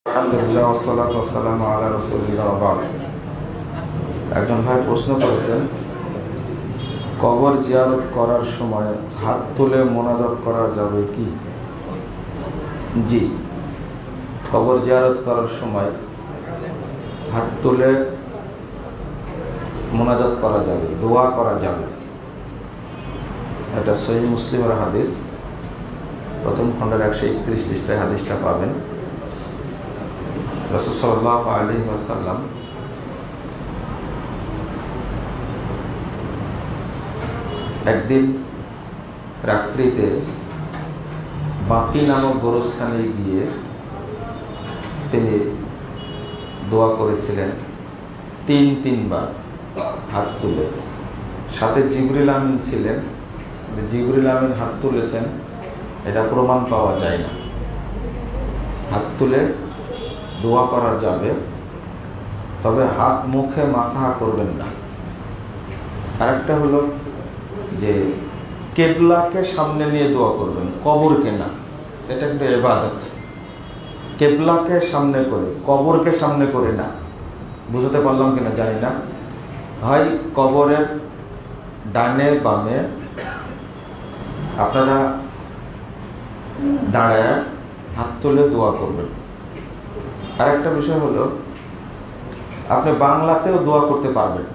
আলহামদুলিল্লাহ ওয়াসসালাতু ওয়াসসালামু আলা রাসূলিল্লাহ ওয়া বা'দ। একজন ভাই প্রশ্ন করেছেন, কবর জিয়ারত করার সময় হাত তুলে মোনাজাত করা যাবে কি? জি, কবর জিয়ারত করার সময় হাত তুলে মোনাজাত করা যাবে, দোয়া করা যাবে। এটা সহিহ মুসলিমের হাদিস, প্রথম খণ্ডের 131 পৃষ্ঠায় হাদিসটা পাবেন। রাসূল সাল্লাল্লাহু আলাইহি ওয়াসাল্লাম একদিন রাত্রিতে বাকি নামক গোরস্থানে গিয়ে তিনি দোয়া করেছিলেন তিনবার হাত তুলে। সাথে জিবরিল আমিন ছিলেন, জিবরিল আমিন হাত তুলেছেন এটা প্রমাণ পাওয়া যায় না। হাত তুলে দোয়া করা যাবে, তবে হাত মুখে মাসাহা করবেন না। আরেকটা হলো যে কেবলাকে সামনে নিয়ে দোয়া করবেন, কবরকে না। এটা একটা ইবাদত। কেবলাকে সামনে করে, কবরকে সামনে করে না। বুঝতে পারলাম কিনা জানি না। হয় কবরের ডানে বামে আপনারা দাঁড়ায় হাত তুলে দোয়া করবেন। আর একটা বিষয় হলো, আপনি বাংলাতেও দোয়া করতে পারবেন।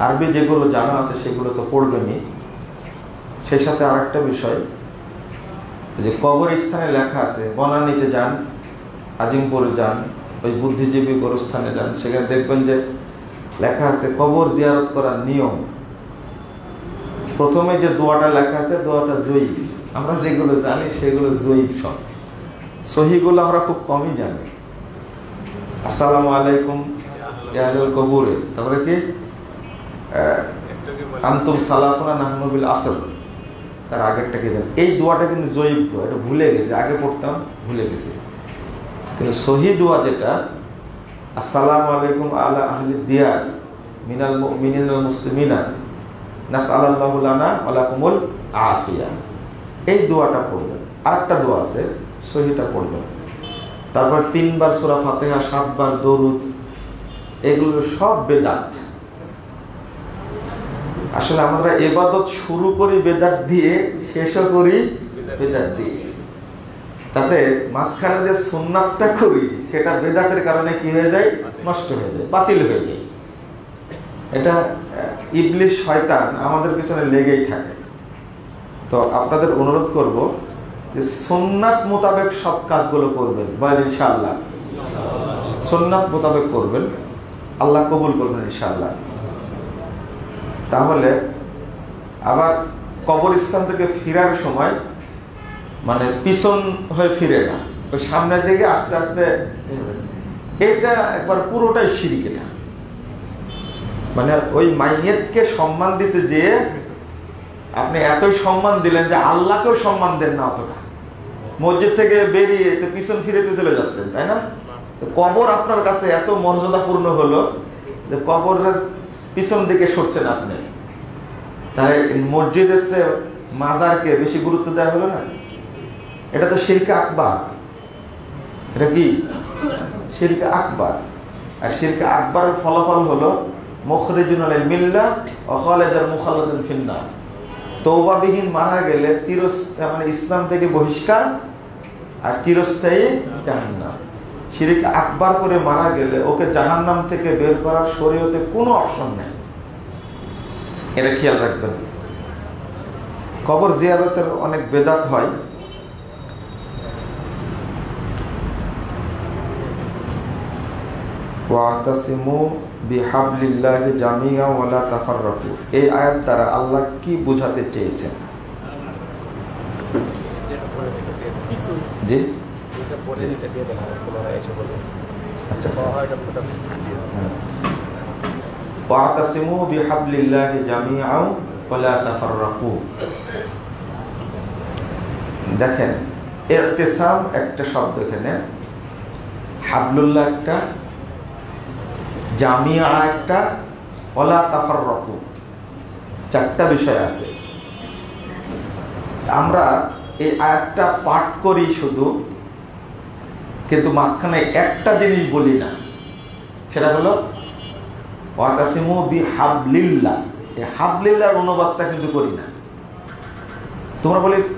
আরবি যেগুলো জানা আছে সেগুলো তো পড়বেনই। সেই সাথে আরেকটা বিষয়, যে কবর স্থানে লেখা আছে, বনানীতে যান, আজিমপুরে যান, ওই বুদ্ধিজীবী গোরস্থানে যান, সেখানে দেখবেন যে লেখা আছে কবর জিয়ারত করার নিয়ম। প্রথমে যে দোয়াটা লেখা আছে, দোয়াটা জয়ীফ। আমরা যেগুলো জানি সেগুলো জয়ীফ সব, সহিগুলো আমরা খুব কমই জানি। আসসালামু আলাইকুম ইয়া আহলাল কবুরে, তারপরে কি আনতুম সালাফুনা নাহনু বিল আসল, তার আগেরটা কি জানেন? এই দোয়াটা কিন্তু জয়ীফ দোয়া, এটা ভুলে গেছে, আগে পড়তাম ভুলে গেছি। কিন্তু সহি দোয়া যেটা, আসসালামু আলাইকুম আলা আহলি দিয়ার মিনাল মুমিনিনা ওয়াল মুসলিমিনা নাসআলুল্লাহু লানা ওয়া লাকুমুল আফিয়া, এই দোয়াটা পড়বেন। আরেকটা দোয়া আছে, সহিটা পড়বেন। তারপর 3 বার সূরা ফাতিহা, 7 বার দরুদ, এগুলো সব বেদাত। আসলে আমরা ইবাদত শুরু করি বেদাত দিয়ে, শেষও করি বেদাত দিয়ে। তাতে মাঝখানে যে সুন্নাতটা করি সেটা বেদাতের কারণে কি হয়ে যায়? নষ্ট হয়ে যায়, বাতিল হয়ে যায়। এটা ইবলিশ শয়তান আমাদের পিছনে লেগেই থাকে। তো আপনাদের অনুরোধ করব যে সুন্নাত মোতাবেক সব কাজগুলো করবেন, বলেন ইনশাআল্লাহ। সুন্নাত মোতাবেক করবেন, আল্লাহ কবুল করবেন ইনশাআল্লাহ। তাহলে আবার কবরস্থান থেকে ফেরার সময় মানে পিছন হয়ে ফিরে না, ওই সামনের দিকে আস্তে আস্তে। এটা একবার পুরোটাই শিরক। এটা মানে ওই মাইয়েতকে সম্মান দিতে যেয়ে আপনি এতই সম্মান দিলেন যে আল্লাহকেও সম্মান দেন না অতটা। মসজিদ থেকে বেরিয়ে তো পিছন ফিরেতে চলে যাচ্ছেন, তাই না? কবর আপনার কাছে এত মর্যাদাপূর্ণ হলো যে কবরের পিছন দিকে সরছেন আপনি। তাই মসজিদের চেয়ে মাজারকে বেশি গুরুত্ব দেওয়া হলো না? এটা তো শিরকে আকবার। এটা কি শিরকে আকবার? আর শিরকে আকবরের ফলাফল হলো মুখরিজুন আনিল মিল্লাহ ওয়া খালিদান মুখাল্লাদান ফিন্নার। তওবাবিহীন মারা গেলে মানে ইসলাম থেকে বহিষ্কার আর চিরস্থায়ী জাহান্নাম। শিরক আকবার করে মারা গেলে ওকে জাহান্নাম থেকে বের করার শরীয়তে কোনো অপশন নেই। এটা খেয়াল রাখবেন। কবর জিয়ারতের অনেক বেদাত হয়। ওয়াতাসিমু বিহাবলিল্লাহি জামিআ ওয়া লা তাফাররাকু, এই আয়াত দ্বারা আল্লাহ কি বোঝাতে চেয়েছেন? জি আচ্ছা, ওয়াতাসিমু বিহাবলিল্লাহি জামিআ ওয়া লা তাফাররাকু। দেখেন, ইরতিসাম একটা শব্দ, এখানে হাবলুল্লাহ একটা, জামিয়া একটা, ওয়ালা তাফাররাকু, 4টা বিষয় আছে। আমরা এই আয়াতটা পাঠ করি শুধু, কিন্তু মাঝখানে একটা জিনিস বলি না, সেটা হলো ওয়াতাসিমু বিহাবলিল্লাহ। এই হাবলিল্লাহর অনুবাদটা কিন্তু করি না।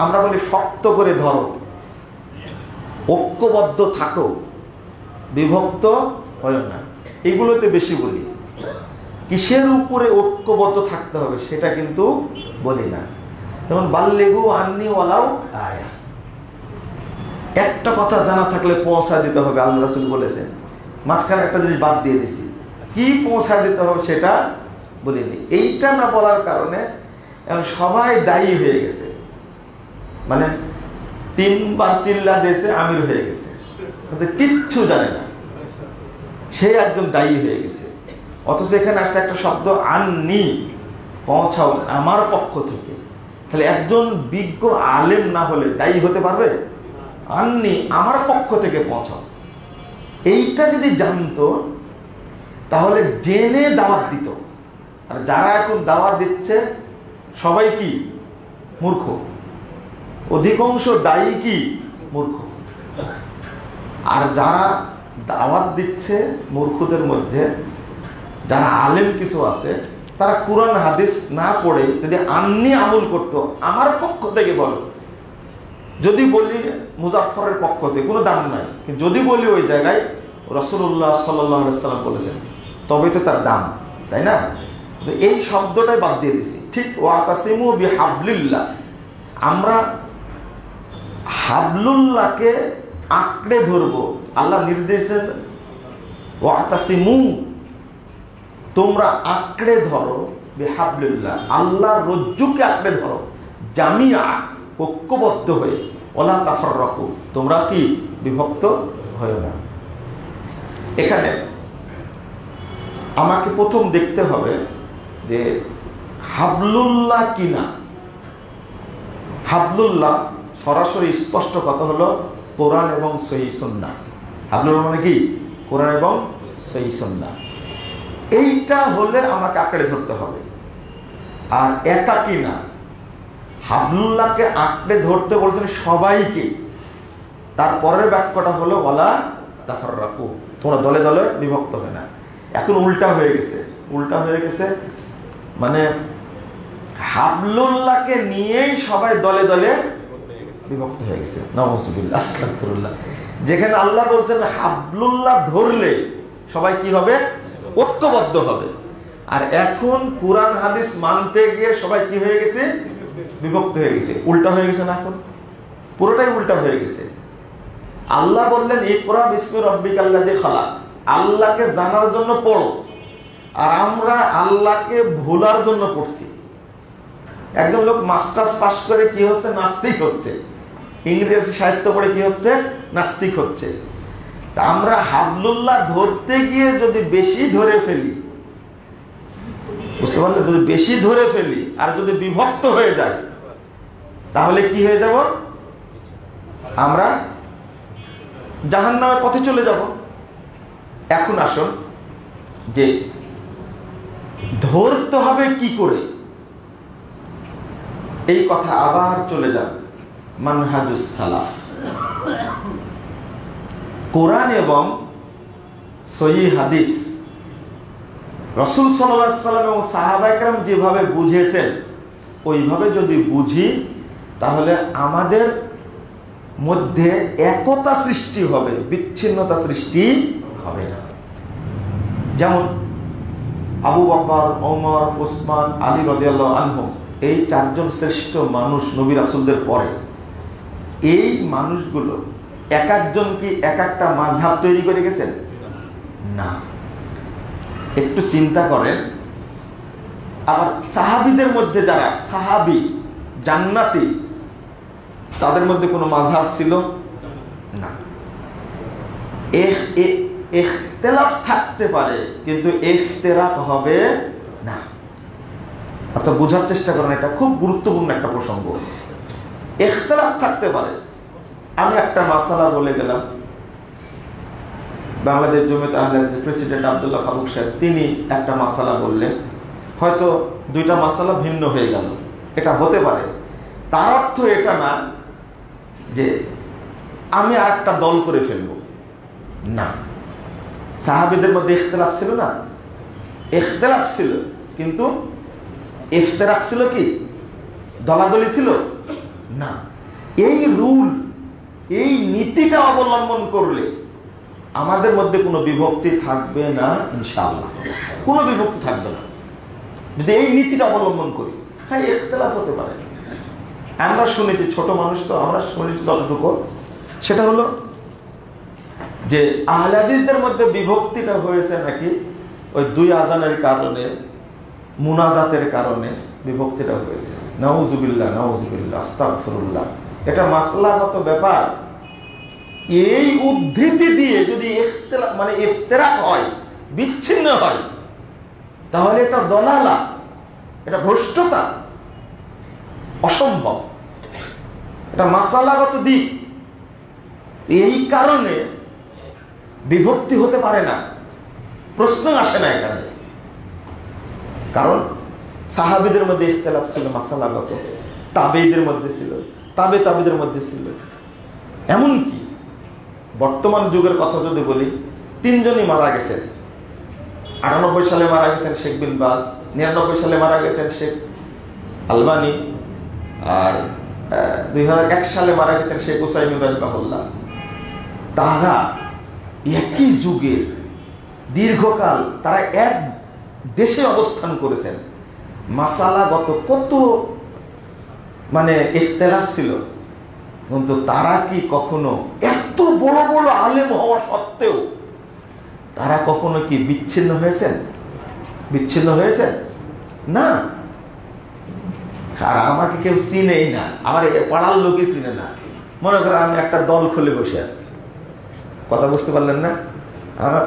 আমরা বলি শক্ত করে ধরো, ঐক্যবদ্ধ থাকো, বিভক্ত হয় না, এগুলোতে বেশি বলি। কিসের উপরে ঐক্যবদ্ধ থাকতে হবে সেটা কিন্তু বলি না। যেমন বাল্লিগু আন্নি ওয়ালাউ আয়া, একটা কথা জানা থাকলে পৌঁছা দিতে হবে, আল্লাহ রাসূল বলেছেন। মাঝখানে একটা জিনিস বাদ দিয়ে দিছি, কি পৌঁছা দিতে হবে সেটা বলিনি। এইটা না বলার কারণে এখন সবাই দায়ী হয়ে গেছে, মানে 3 বার চিল্লা দিয়েছে, আমির হয়ে গেছে, কিচ্ছু জানে না, সে একজন দায়ী হয়ে গেছে। অথচ এখানে আসছে একটা শব্দ আন্নি, পৌঁছাও আমার পক্ষ থেকে। তাহলে একজন বিজ্ঞ আলেম না হলে দায়ী হতে পারবে? আন্নি আমার পক্ষ থেকে পৌঁছাও, এইটা যদি জানতো তাহলে জেনে দাওয়াত দিত। আর যারা এখন দাওয়াত দিচ্ছে সবাই কি মূর্খ, অধিকাংশ দায়ী কি মূর্খ। আর যারা দাওয়াত দিচ্ছে মূর্খদের মধ্যে যারা আলেম কিছু আছে, তারা কুরআন হাদিস না পড়ে যদি আন্নি আমল করতো, আমার পক্ষ থেকে বলো, যদি বলি মুজাফফরের পক্ষ থেকে কোনো দাম নাই, কিন্তু যদি বলি ওই জায়গায় রাসূলুল্লাহ সাল্লাল্লাহু আলাইহি ওয়াসাল্লাম বলেছেন, তবে তো তার দাম, তাই না? এই শব্দটাই বাদ দিয়ে দিছি। ঠিক ওয়াতাসিমু বিহাবলিল্লাহ, আমরা হাবলুল্লাহকে আঁকড়ে ধরবো। আল্লাহ নির্দেশ দেন ওয়াতাসিমু, তোমরা আঁকড়ে ধরো, বিহাবলিল্লাহ আল্লাহর রজ্জুকে আঁকড়ে ধরো, জামিয়া ঐক্যবদ্ধ হয়ে, ওয়ালা তাফাররাকু তোমরা কি বিভক্ত হয় না। এখানে আমাকে প্রথম দেখতে হবে যে হাবলুল্লাহ কিনা। হাবলুল্লাহ সরাসরি স্পষ্ট কথা হলো কোরআন এবং সহিহ সুন্নাহ। হাবলুল্লাহ মানে কি? কোরআন এবং সহিহ সুন্নাহ। এইটা হলে আমাকে আঁকড়ে ধরতে হবে, আর একা কিনা। হাবলুল্লাহকে আঁকড়ে ধরতে বলছেন সবাইকে। তারপরের বাক্যটা হলো ওয়ালা তাফাররাকু, তোমরা দলে দলে বিভক্ত হয় না। এখন উল্টা হয়ে গেছে, উল্টা হয়ে গেছে, মানে হাবলুল্লাহকে নিয়েই সবাই দলে দলে বিভক্ত হয়ে গেছে। নাউযুবিল্লাহ, আস্তাগফিরুল্লাহ। যেখানে আল্লাহ বলছেন হাবলুল্লাহ ধরলে সবাই কি হবে? ঐক্যবদ্ধ হবে। আর এখন কুরআন হাদিস মানতে গিয়ে সবাই কি হয়ে গেছে? বিভক্ত হয়ে গেছে। উল্টা হয়ে গেছে না? এখন পুরোটাই উল্টা হয়ে গেছে। আল্লাহ বললেন ইকরা বিসমি রাব্বিকাল্লাযী খালাক, আল্লাহকে জানার জন্য পড়ো, আর আমরা আল্লাহকে ভোলার জন্য পড়ছি। একজন লোক মাস্টার্স পাস করে কি হচ্ছে? নাস্তিক হচ্ছে। ইংরেজি সাহিত্য পড়ে কি হচ্ছে? নাস্তিক হচ্ছে। তা আমরা হাবলুল্লাহ ধরতে গিয়ে যদি বেশি ধরে ফেলি, বুঝতে পারলে, যদি বেশি ধরে ফেলি আর যদি বিভক্ত হয়ে যায়, তাহলে কি হয়ে যাব? আমরা জাহান্নামের পথে চলে যাব। এখন আসুন যে ধরতে হবে কি করে, এই কথা আবার চলে যাবে মানহাজুস সালাফ। কোরআন এবং সহিহ হাদিস রাসূল সাল্লাল্লাহু আলাইহি ওয়াসাল্লাম এবং সাহাবায়ে কেরাম যেভাবে বুঝেছেন, ওইভাবে যদি বুঝি তাহলে আমাদের মধ্যে একতা সৃষ্টি হবে, বিচ্ছিন্নতা সৃষ্টি হবে না। যেমন আবু বকর, ওমর, উসমান, আলী রাদিয়াল্লাহু আনহুম, এই 4 জন শ্রেষ্ঠ মানুষ নবী রাসূলদের পরে। এই মানুষগুলো এক একজন কি এক একটা মাযহাব তৈরি করে গেছেন? না। একটু চিন্তা করেন, আবার সাহাবীদের মধ্যে যারা সাহাবী জান্নাতি, তাদের মধ্যে কোনো মাযহাব ছিল না। ইখতিলাফ থাকতে পারে কিন্তু ইফতিরাক হবে না। অর্থাৎ বোঝার চেষ্টা করেন, এটা খুব গুরুত্বপূর্ণ একটা প্রসঙ্গ। ইখতিলাফ থাকতে পারে। আমি একটা মাসালা বলে গেলাম, বাংলাদেশ জমিয়ত আহলে হাদিসের প্রেসিডেন্ট আব্দুল্লাহ ফারুক সাহেব, তিনি একটা মাসালা বললেন, হয়তো 2টা মাসালা ভিন্ন হয়ে গেল, এটা হতে পারে। তার অর্থ এটা না যে আমি আর একটা দল করে ফেলবো। না। সাহাবীদের মধ্যে ইখতিলাফ ছিল না? ইখতিলাফ ছিল, কিন্তু ইফতিরাক ছিল কি? দলাদলি ছিল না। এই রুল, এই নীতিটা অবলম্বন করলে আমাদের মধ্যে কোনো বিভক্তি থাকবে না ইনশাআল্লাহ। কোনো বিভক্তি থাকবে না যদি এই নীতিটা অবলম্বন করি। হ্যাঁ, ইখতিলাফ হতে পারে। আমরা শুনেছি, ছোট মানুষ তো, আমরা শুনেছি যতটুকু, সেটা হলো যে আহলে হাদিসদের মধ্যে বিভক্তিটা হয়েছে নাকি ওই 2 আযানের কারণে, মুনাজাতের কারণে বিভক্তিটা হয়েছে। নাউযুবিল্লাহ, নাউযুবিল্লাহ, আস্তাগফিরুল্লাহ। এটা মাসলাগত ব্যাপার। এই উদ্ধৃতি দিয়ে যদি ইখতিলাফ মানে ইফতিরাক হয়, বিচ্ছিন্ন হয়, তাহলে এটা দলালা, এটা ভ্রষ্টতা, অসম্ভব। এটা মাসালাগত দিক। এই কারণে বিভক্তি হতে পারে না, প্রশ্ন আসে না এখানে। কারণ সাহাবীদের মধ্যে ইখতিলাফ ছিল মাসালাগত, তাবেঈদের মধ্যে ছিল, তাবেঈদের মধ্যে ছিল। এমনকি বর্তমান যুগের কথা যদি বলি, 3 জনই মারা গেছেন। 98 সালে মারা গেছেন শেখ বিন বাজ, 99 সালে মারা গেছেন শেখ আলবানী, আর 2001 সালে মারা গেছেন শেখ উসাইমিন রাহিমাহুল্লাহ। তারা একই যুগে দীর্ঘকাল তারা এক দেশে অবস্থান করেছেন। মাসালাগত কত মানে ইখতিলাফ ছিল, কিন্তু তারা কি কখনো এত বড় বড় আলেম হওয়া সত্ত্বেও তারা কখনো কি বিচ্ছিন্ন হয়েছেন? বিচ্ছিন্ন হয়েছেন না। আর আমাকে কেউ চিনেই না, আমার পাড়ার লোকই চিনে না। মনে করেন আমি একটা দল খুলে বসে আছি, কথা বুঝতে পারলেন না?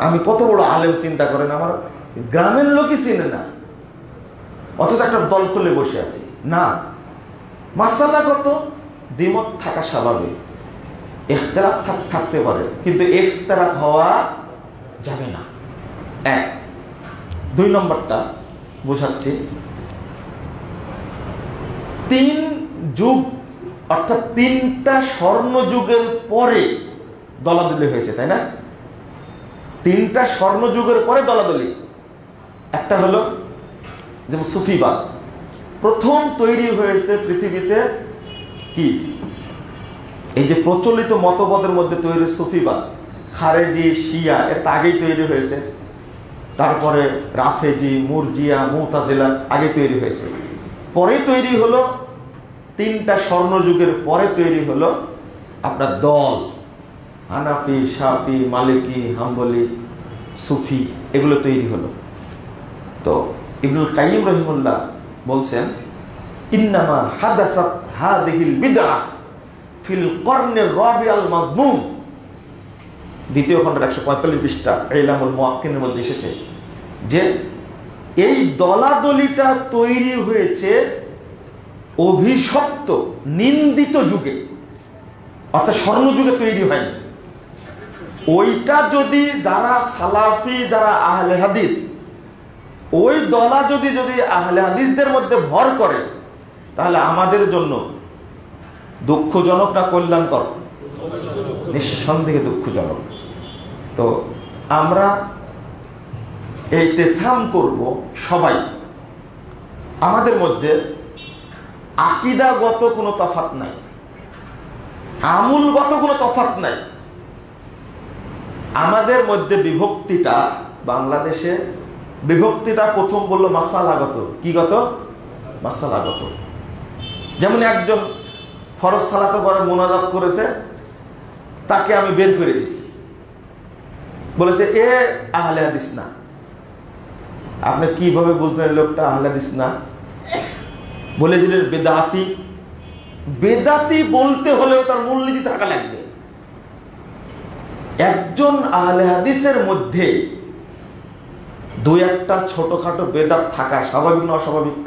আমি কত বড় আলেম চিন্তা করেন, আমার গ্রামের লোকই চিনে না, অথচ একটা দল খুলে বসে আছি। না, মাসালাগত দ্বিমত থাকা স্বাভাবিক, ইখতিলাফ থাকতে পারে, কিন্তু ইফতিরাক হওয়া যাবে না। 1। 2 নম্বরটা বোঝাচ্ছি। 3 যুগ অর্থাৎ 3টা স্বর্ণযুগের পরে দলাদলি হয়েছে, তাই না? 3টা স্বর্ণযুগের পরে দলাদলি। একটা হলো যেমন সুফিবাদ, প্রথম তৈরি হয়েছে পৃথিবীতে কি এই যে প্রচলিত মতবাদের মধ্যে তৈরি সুফিবাদ, খারেজি, শিয়া, এর আগেই তৈরি হয়েছে। তারপরে রাফেজি, মুরজিয়া, মুতাজিলা আগে তৈরি হয়েছে। পরে তৈরি হলো 3টা স্বর্ণযুগের পরে তৈরি হলো আপনার দল, হানাফি, শাফি, মালিকি, হাম্বলি, সুফি, এগুলো তৈরি হলো। তো ইবনুল কাইয়িম রাহিমাহুল্লাহ বলছেন, ইন্নামা হাদাসাত হাদিহিল বিদআহ ফিল কর্নির রাবিআল মাজমুম, 2য় খণ্ডের 145 পৃষ্ঠা ইলামুল মুওয়াক্কিনের মধ্যে এসেছে যে এই দলাদলিটা তৈরি হয়েছে অভিশপ্ত, নিন্দিত যুগে, অর্থাৎ স্বর্ণযুগে তৈরি হয়নি। ওইটা যদি যারা সালাফি, যারা আহলে হাদিস, ওই দলা যদি আহলে হাদিসদের মধ্যে ভর করে, তাহলে আমাদের জন্য দুঃখজনক না কল্যাণকর? নিঃসন্দেহে দুঃখজনক। তো আমরা এই তেসাম করব সবাই, আমাদের মধ্যে আকীদাগত কোনো তফাৎ নাই, আমলগত কোনো তফাৎ নাই। আমাদের মধ্যে বিভক্তিটা, বাংলাদেশে বিভক্তিটা প্রথম বললো মাসালাগত। কি গত? মাসালাগত। যেমন একজন ফরজ সালাতের পরে মুনাজাত করেছে, তাকে আমি বের করে দিছি, বলেছে এ আহলে হাদিস না। আপনি কিভাবে বুঝবেন লোকটা আহলে হাদিস না? বলে দিলেন বেদাতি। বেদাতি বলতে হলেও তার মূলনীতি থাকা লাগবে। একজন আহলে হাদিসের মধ্যে 2-1টা ছোটখাটো বেদাত থাকা স্বাভাবিক না অস্বাভাবিক?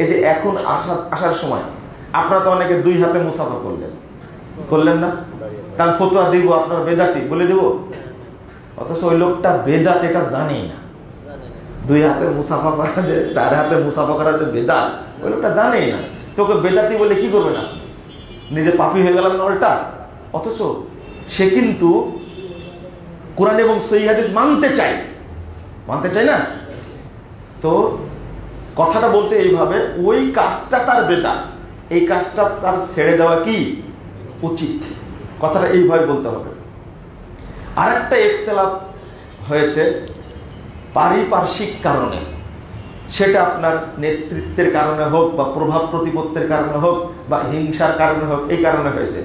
এই যে এখন আসার সময় আপনারা তো অনেকে 2 হাতে মুসাফা করলেন না? কারণ ফতোয়া দিব আপনার বেদাতি বলে দেব, অথচ ওই লোকটা বেদাত এটা জানেই না। 2 হাতে মুসাফা করা যে, 4 হাতে মুসাফা করা যে বেদাত, ওই লোকটা জানেই না। তোকে বেদাতি বলে কি করবে না? নিজে পাপী হয়ে গেলাম না উল্টা? অথচ সে কিন্তু কোরআন এবং সহিহ হাদিস মানতে চাই না। তো কথাটা বলতে এইভাবে, ওই কাজটা তার বেদাত, এই কাজটা তার ছেড়ে দেওয়া কি উচিত, কথাটা এইভাবে বলতে হবে। আর একটা ইখতিলাফ হয়েছে পারিপার্শ্বিক কারণে, সেটা আপনার নেতৃত্বের কারণে হোক বা প্রভাব প্রতিপত্তির কারণে হোক বা হিংসার কারণে হোক, এই কারণে হয়েছে।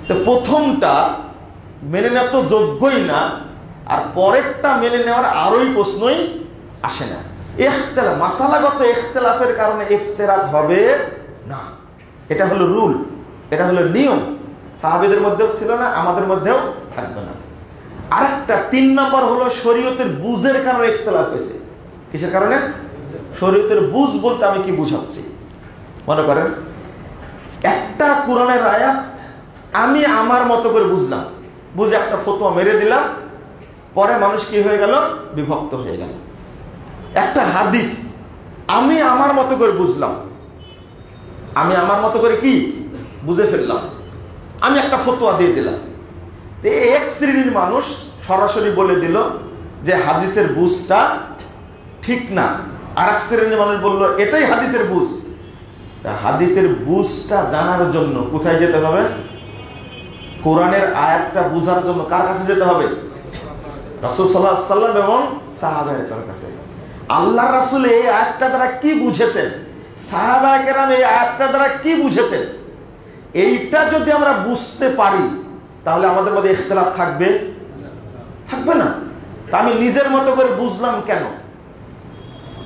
তো প্রথমটা মেনে নেওয়া তো যোগ্যই না, আর পরেরটা মেনে নেওয়ার আরোই প্রশ্নই আসে না। ইখতিলাফ, মাসালাগত ইখতিলাফের কারণে ইফতিরাক হবে না, এটা হলো রুল, এটা হলো নিয়ম। সাহাবীদের মধ্যেও ছিল না, আমাদের মধ্যেও থাকবে না। আরেকটা 3 নম্বর হলো শরীয়তের বুঝের কারণে ইখতিলাফ হয়েছে। কিসের কারণে? শরীয়তের বুঝ বলতে আমি কি বুঝাচ্ছি? মনে করেন একটা কোরআনের আয়াত আমি আমার মতো করে বুঝলাম, বুঝে একটা ফতোয়া মেরে দিলাম, পরে মানুষ কি হয়ে গেল? বিভক্ত হয়ে গেল। একটা হাদিস আমি আমার মতো করে বুঝলাম, আমি আমার মতো করে কি বুঝে ফেললাম, আমি একটা ফতোয়া দিয়ে দিলাম। তো এক শ্রেণীর মানুষ সরাসরি বলে দিল যে হাদিসের বুঝটা ঠিক না, আর এক শ্রেণীর মানুষ বললো এটাই হাদিসের বুঝ। হাদিসের বুঝটা জানার জন্য কোথায় যেতে হবে? কোরআনের আয়াতটা বুঝার জন্য কার কাছে যেতে হবে? রাসূল সাল্লাল্লাহু আলাইহি ওয়াসাল্লাম এবং সাহাবায়ের কাছে। আল্লাহর রাসূল এই আয়াতটা দ্বারা কি বুঝেছেন, সাহাবায়ে কেরাম এই আয়াতটা দ্বারা কি বুঝেছেন, এইটা যদি আমরা বুঝতে পারি তাহলে আমাদের মধ্যে ইখতিলাফ থাকবে না। তা আমি নিজের মতো করে বুঝলাম কেন?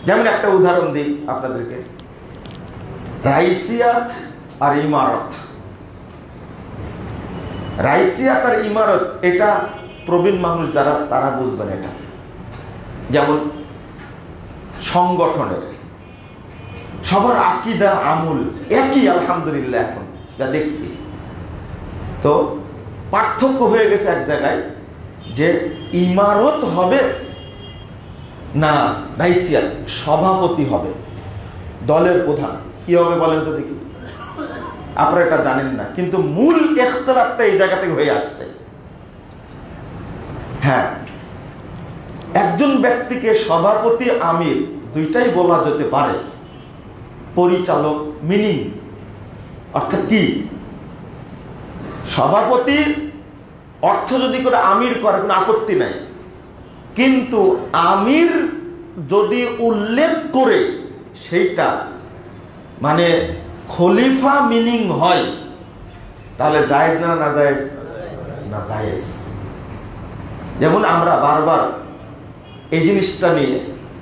যেমন একটা উদাহরণ দিই আপনাদেরকে, রাইসিয়াত আর ইমারত। রাইসিয়াত আর ইমারত এটা প্রবীণ মানুষ যারা তারা বুঝবেন। এটা যেমন সংগঠনের সবার আকীদা আমল একই, আলহামদুলিল্লাহ এখন যা দেখছি। তো পার্থক্য হয়ে গেছে এক জায়গায়, যে ইমারত হবে না রাইসিয়াত, সভাপতি হবে, দলের প্রধান। কি হবে বলেন তো দেখি? আপনারা এটা জানেন না, কিন্তু মূল ইখতিলাফটা এই জায়গা থেকে হয়ে আসছে। হ্যাঁ, একজন ব্যক্তিকে সভাপতি আমির দুইটাই বলা যেতে পারে, পরিচালক মিনিং অর্থাৎ কি, সভাপতির অর্থ যদি করে আমির করে কোনো আপত্তি নাই, কিন্তু আমির যদি উল্লেখ করে সেইটা মানে খলিফা মিনিং হয় তাহলে জায়েজ না না জায়েজ? না জায়েজ। যেমন আমরা বারবার এই জিনিসটা নিয়ে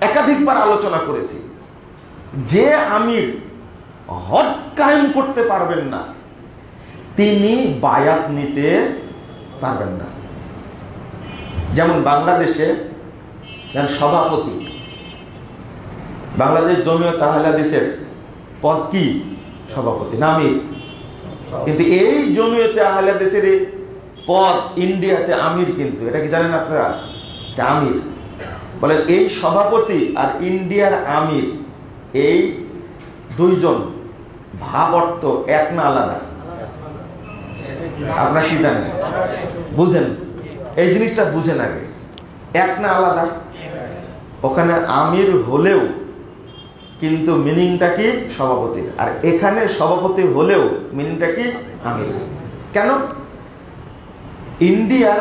একাধিকবার আলোচনা করেছি, যে আমির হদ কায়েম করতে পারবেন না তিনি বায়াত নিতে পারবেন না। যেমন বাংলাদেশে সভাপতি, বাংলাদেশ জমিয়ত আহলে হাদিসের পদ কি? সভাপতি না আমির। কিন্তু এই জমিয়তে আহলে হাদিসের পদ ইন্ডিয়াতে আমির, কিন্তু এটা কি জানেন আপনারা? এটা আমির। বলেন এই সভাপতি আর ইন্ডিয়ার আমির, এই দুইজন ভাব অর্থ এক না আলাদা? আপনারা কি জানেন? বুঝেন এই জিনিসটা, বুঝেন আগে, এক না আলাদা? ওখানে আমির হলেও কিন্তু মিনিংটা কি? সভাপতির। আর এখানে সভাপতি হলেও মিনিংটা কি? আমির। কেন? ইন্ডিয়ার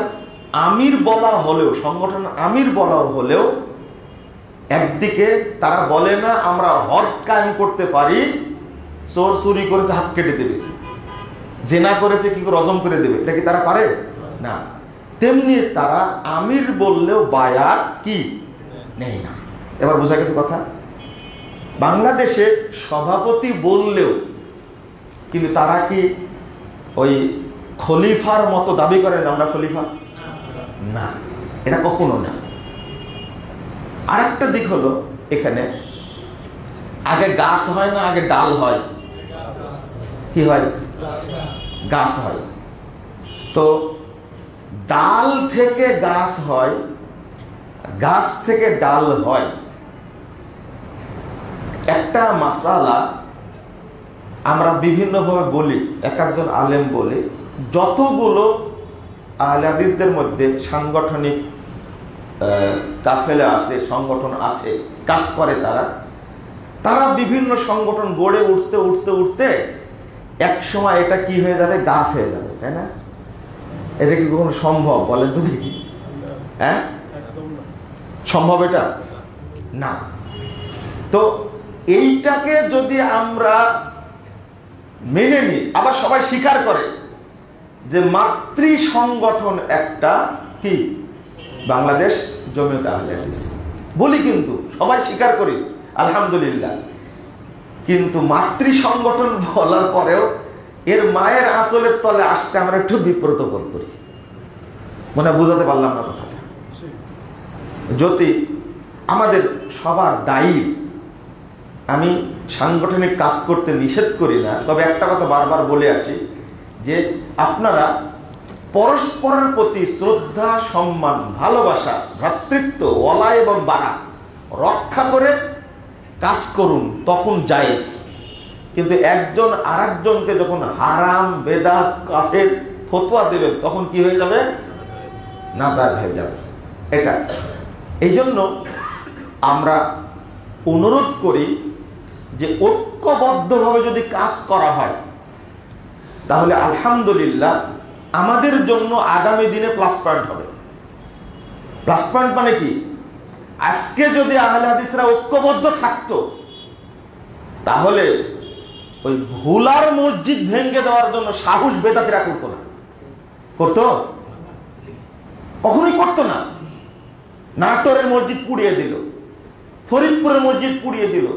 আমির বলা হলেও, সংগঠন আমির বলা হলেও, একদিকে তারা বলে না আমরা হদ কায়েম করতে পারি, চোর চুরি করেছে হাত কেটে দেবে, জেনা করেছে কি করে রজম করে দেবে, এটা কি তারা পারে? না। তেমনি তারা আমির বললেও বায়াত কি নেই না। এবার বোঝা গেছে কথা? বাংলাদেশে সভাপতি বললেও কিন্তু তারা কি ওই খলিফার মতো দাবি করে না আমরা খলিফা? না, এটা কখনো না। আরেকটা দিক হলো, এখানে আগে গাছ হয় না আগে ডাল হয়? কি হয়? গাছ হয়। তো ডাল থেকে গাছ হয়, গাছ থেকে ডাল হয়। একটা মাসালা আমরা বিভিন্নভাবে বলি, এক একজন আলেম বলে, যতগুলো আহলে হাদিসদের মধ্যে সাংগঠনিক কাফেলা আছে, সংগঠন আছে, কাজ করে তারা বিভিন্ন সংগঠন গড়ে উঠতে উঠতে উঠতে এক সময় এটা কি হয়ে যাবে, গাছ হয়ে যাবে, তাই না? এটা কি কখনো সম্ভব বলেন তো দেখি? হ্যাঁ, সম্ভব এটা না। তো এইটাকে যদি আমরা মেনে নিই, আবার সবাই স্বীকার করে যে মাতৃ সংগঠন একটা কি বাংলাদেশ জমিয়তে আহলে হাদিস বলি, কিন্তু সবাই স্বীকার করি আলহামদুলিল্লাহ। কিন্তু মাতৃ সংগঠন বলার পরেও এর মায়ের আঁচলের তলে আসতে আমরা একটু বিব্রত বোধ করি। মনে বুঝাতে পারলাম না কথাটা? যদি আমাদের সবার দায়ী, আমি সাংগঠনিক কাজ করতে নিষেধ করি না, তবে একটা কথা বারবার বলে আসি যে আপনারা পরস্পরের প্রতি শ্রদ্ধা, সম্মান, ভালোবাসা, ভ্রাতৃত্ব, ওয়ালা এবং বারা রক্ষা করে কাজ করুন, তখন জায়েজ। কিন্তু একজন আরেকজনকে যখন হারাম, বেদাত, কাফের ফতোয়া দেবেন, তখন কি হয়ে যাবে? নাজায়েজ হয়ে যাবে। এটা এই জন্য আমরা অনুরোধ করি যে ঐক্যবদ্ধভাবে যদি কাজ করা হয় তাহলে আলহামদুলিল্লাহ আমাদের জন্য আগামী দিনে প্লাস পয়েন্ট হবে। প্লাস পয়েন্ট মানে কি? আজকে যদি আহলে হাদিসরা ঐক্যবদ্ধ থাকতো তাহলে ওই ভুলার মসজিদ ভেঙে দেওয়ার জন্য সাহস বেদাতিরা করতো না। করতো? কখনোই করতো না। নাটোরের মসজিদ পুড়িয়ে দিল, ফরিদপুরের মসজিদ পুড়িয়ে দিল।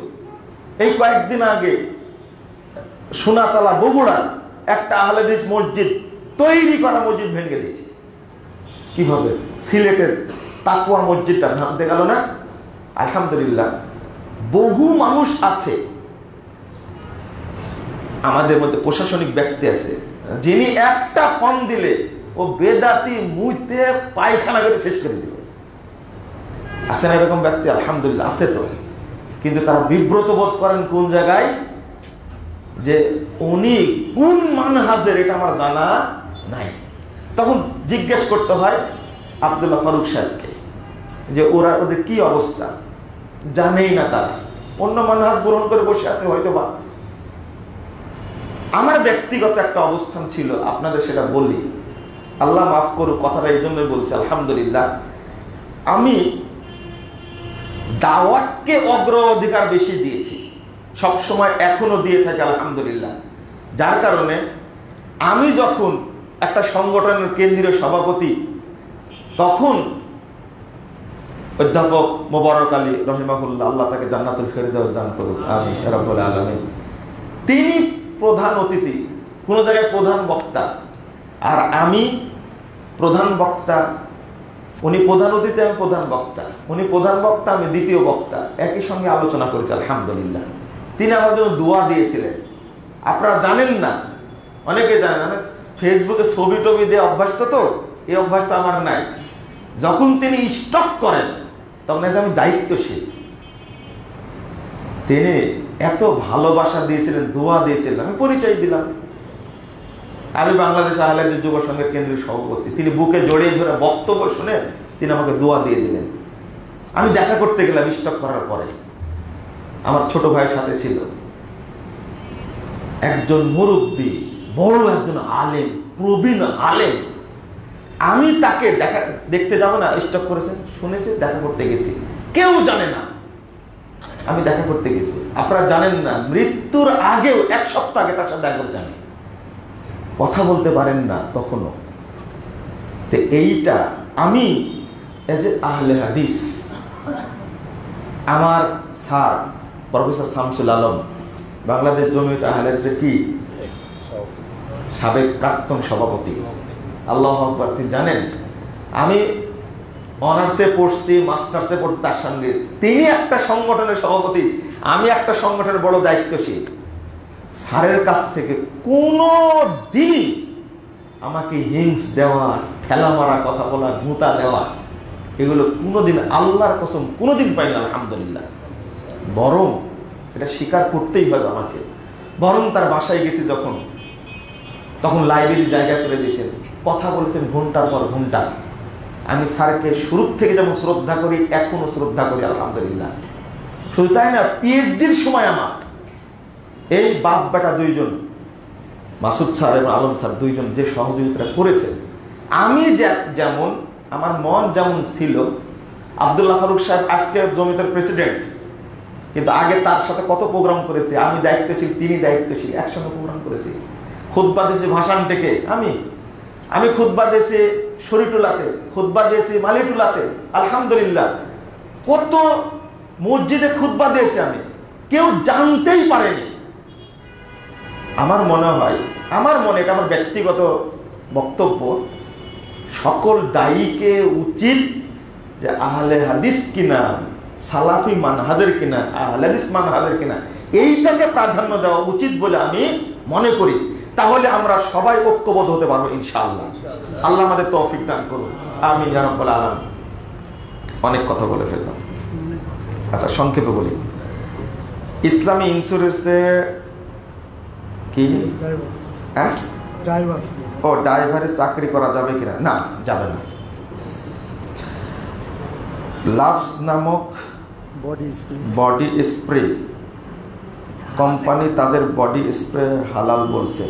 এই কয়েকদিন আগে সোনাতলা বগুড়ার একটা আহলে হাদিস মসজিদ, তৈরি করা মসজিদ ভেঙে দিয়েছে। কিভাবে? সিলেটের তাকুয়া মসজিদটা ভাঙতে গেল না? আলহামদুলিল্লাহ বহু মানুষ আছে আমাদের মধ্যে, প্রশাসনিক ব্যক্তি আছে, যিনি একটা ফোন দিলে ও বেদাতি মুইতে পায়খানা করে শেষ করে দিবে। আছে না এরকম ব্যক্তি? আলহামদুলিল্লাহ আছে তো। কিন্তু তারা বিব্রত বোধ করেন কোন জায়গায়? যে উনি কোন মানহাজের এটা আমার জানা নাই। তখন জিজ্ঞেস করতে হয় আব্দুল্লাহ ফারুক সাহেবকে যে ওদের কি অবস্থা, জানেই না তারা, অন্য মানহাজ গ্রহণ করে বসে আছে হয়তো বা। আমার ব্যক্তিগত একটা অবস্থান ছিল, আপনাদের সেটা বলি, আল্লাহ মাফ করুক, কথাটা এই জন্যই বলছি। আলহামদুলিল্লাহ আমি দাওয়াতকে অগ্রাধিকার বেশি দিয়েছি, সব সময় এখনো দিয়ে থাকি আলহামদুলিল্লাহ। যার কারণে আমি যখন একটা সংগঠনের কেন্দ্রীয় সভাপতি, তখন অধ্যাপক মোবারক আলী রহিমাহুল্লাহ, আল্লাহ তাকে জান্নাতুল ফেরদাউস দান করুক, আমিন ইয়া রাব্বুল আলামিন, তিনি প্রধান অতিথি, কোন জায়গায় প্রধান বক্তা, আর আমি প্রধান বক্তা। উনি প্রধান অতিথি, আমি প্রধান বক্তা। উনি প্রধান বক্তা, আমি দ্বিতীয় বক্তা, একই সঙ্গে আলোচনা করেছি আলহামদুলিল্লাহ। তিনি আমার জন্য দোয়া দিয়েছিলেন। আপনারা জানেন না, অনেকে জানেন না, ফেসবুকে ছবি টবি দিয়ে অভ্যাসটা, তো এই অভ্যাসটা আমার নাই। যখন তিনি স্টক করেন তখন আমি দায়িত্বশীল। তিনি এত ভালোবাসা দিয়েছিলেন, দোয়া দিয়েছিলেন, আমি পরিচয় দিলাম, আমি বাংলাদেশ আহলে হাদিস যুব সংঘের কেন্দ্রীয় সভাপতি। তিনি বুকে জড়িয়ে ধরে বক্তব্য শুনে তিনি আমাকে দোয়া দিয়ে দিলেন। আমি দেখা করতে গেলাম স্টক করার পরে, আমার ছোট ভাইয়ের সাথে ছিল একজন মুরব্বী, বড় একজন আলেম, প্রবীণ আলেম। আমি তাকে দেখতে যাব না, স্টক করেছেন শুনেছি, দেখা করতে গেছি, কেউ জানে না আমি দেখা করতে গেছি। আপনারা জানেন না, মৃত্যুর আগেও 1 সপ্তাহ আগে তার সাথে দেখা করেছি আমি, কথা বলতে পারেন না তখনও। তো এইটা আমি এজ এ আহলে হাদিস, আমার স্যার প্রফেসর শামসুল আলম, বাংলাদেশ জমিয়তে আহলে হাদিসের কি সাবেক প্রাক্তন সভাপতি, আল্লাহু আকবার, তিনি জানেন আমি অনার্সে পড়ছি, মাস্টার্সে পড়ছি তার সঙ্গে। তিনি একটা সংগঠনের সভাপতি, আমি একটা সংগঠনের বড় দায়িত্বশীল। স্যারের কাছ থেকে কোনো দিনই আমাকে হিংস দেওয়া, ঠেলা মারা, কথা বলা, ঘুঁতা দেওয়া, এগুলো কোনোদিন, আল্লাহর কসম কোনোদিন পাইনি আলহামদুলিল্লাহ। বরং এটা স্বীকার করতেই হবে আমাকে। বরং তার বাসায় গেছি যখন, তখন লাইব্রেরি জায়গা করে দিয়েছেন, কথা বলেছেন ঘন্টার পর ঘন্টা। আমি স্যারকে শুরু থেকে যেমন শ্রদ্ধা করি, এখনো শ্রদ্ধা করি আলহামদুলিল্লাহ। শুধু তাই না, পিএইচডির সময় আমার এই বাপ বেটা দুইজন, মাসুদ স্যার এবং আলম স্যার দুইজন যে সহযোগিতা করেছেন, আমি যেমন আমার মন যেমন ছিল, আব্দুল্লাহ ফারুক সাহেব আজকে জমিয়তের প্রেসিডেন্ট, কিন্তু আগে তার সাথে কত প্রোগ্রাম করেছি, আমি দায়িত্বশীল, তিনি দায়িত্বশীল, একসঙ্গে প্রোগ্রাম করেছি। খুতবা দিয়েছি ভাষণ থেকে, আমি খুতবা দিয়েছি শরীটুলাতে, খুতবা দিয়েছি মালিটুলাতে, আলহামদুলিল্লাহ কত মসজিদে খুতবা দিয়েছি আমি, কেউ জানতেই পারেনি। আমার মনে হয়, আমার মনে, এটা আমার ব্যক্তিগত বক্তব্য, সকল দায়ীকে উচিত যে আহলে হাদিস কিনা, সালাফি মানহাজের কিনা, আহলে হাদিস মানহাজের কিনা, এইটাকে প্রাধান্য দেওয়া উচিত বলে আমি মনে করি। তাহলে আমরা সবাই ঐক্যবদ্ধ হতে পারবো ইনশাআল্লাহ। আল্লাহ আমাদের তৌফিক দান করুন, আমিন ইয়া রাব্বাল আলামিন। অনেক কথা বলে ফেললাম, আচ্ছা সংক্ষেপে বলি। ইসলামী ইন্স্যুরেন্সে কি ড্রাইভারের চাকরি করা যাবে কিনা? না, যাবে না। লাভস নামক বডি স্প্রে কোম্পানি তাদের বডি স্প্রে হালাল বলছে।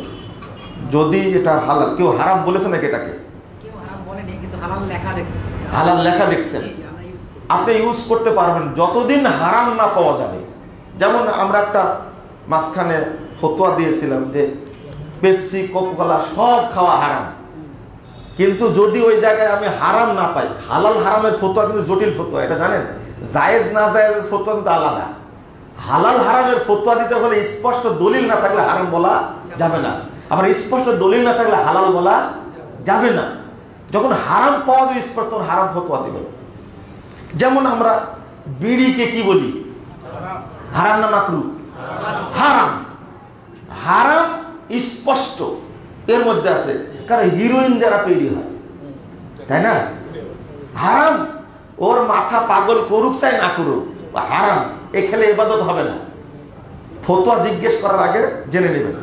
যদি এটা হালাল, কেউ হারাম বলেছে নাকি? এটাকে হালাল লেখা দেখছেন, আপনি ইউজ করতে পারবেন যতদিন হারাম না পাওয়া যাবে। যেমন আমরা একটা মাঝখানে ফতোয়া দিয়েছিলাম যে পেপসি, কোকা-কোলা সব খাওয়া হারাম, কিন্তু যদি ওই জায়গায় আমি হারাম না পাই, হালাল হারামের ফতোয়া কিন্তু জটিল ফতোয়া, এটা জানেন। জায়েজ না জায়েজের ফতোয়া কিন্তু আলাদা। হালাল হারামের ফতোয়া দিতে হলে স্পষ্ট দলিল না থাকলে হারাম বলা যাবে না, আবার স্পষ্ট দলিল না থাকলে হালাল বলা যাবে না। যখন হারাম পাওয়া যাবে স্পষ্ট, হারাম ফতোয়া দিবেন। যেমন আমরা বিড়িকে কি বলি? হারাম না মাকরু? হারাম। হারাম স্পষ্ট এর মধ্যে আছে, কারণ হিরোইন দ্বারা তৈরি হয়, তাই না? হারাম, ওর মাথা পাগল করুক চাই না করুক, হারাম। এ খেলে ইবাদত হবে না। ফতোয়া জিজ্ঞেস করার আগে জেনে নেবেন।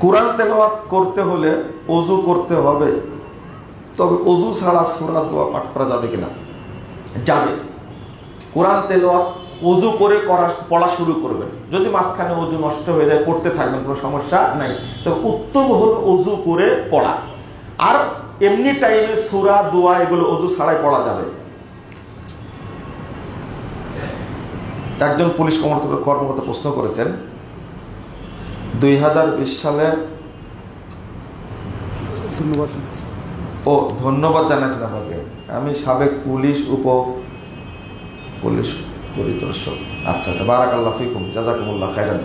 কোরআন তেলাওয়াত করতে হলে ওযু করতে হবে, তবে ওযু ছাড়া সূরা দোয়া পাঠ করা যাবে কিনা? যাবে। কোরআন তেলাওয়াত ওযু করে পড়া শুরু করবেন। যদি মাঝখানে ওযু নষ্ট হয়ে যায়, পড়তে থাকবেন, কোনো সমস্যা নাই। তো উত্তম হলো ওযু করে পড়া। আর এমনি টাইমে সূরা দোয়া এগুলো ওযু ছাড়াই পড়া যাবে। একজন পুলিশ কর্মকর্তা প্রশ্ন করেছেন, 2020 সালে ধন্যবাদ জানাইছেন আমাকে। আমি সাবেক পুলিশ পুলিশ পরিদর্শক। আচ্ছা আচ্ছা, বারাকাল্লাহ ফিকুম, জাযাকুমুল্লাহ খাইরান।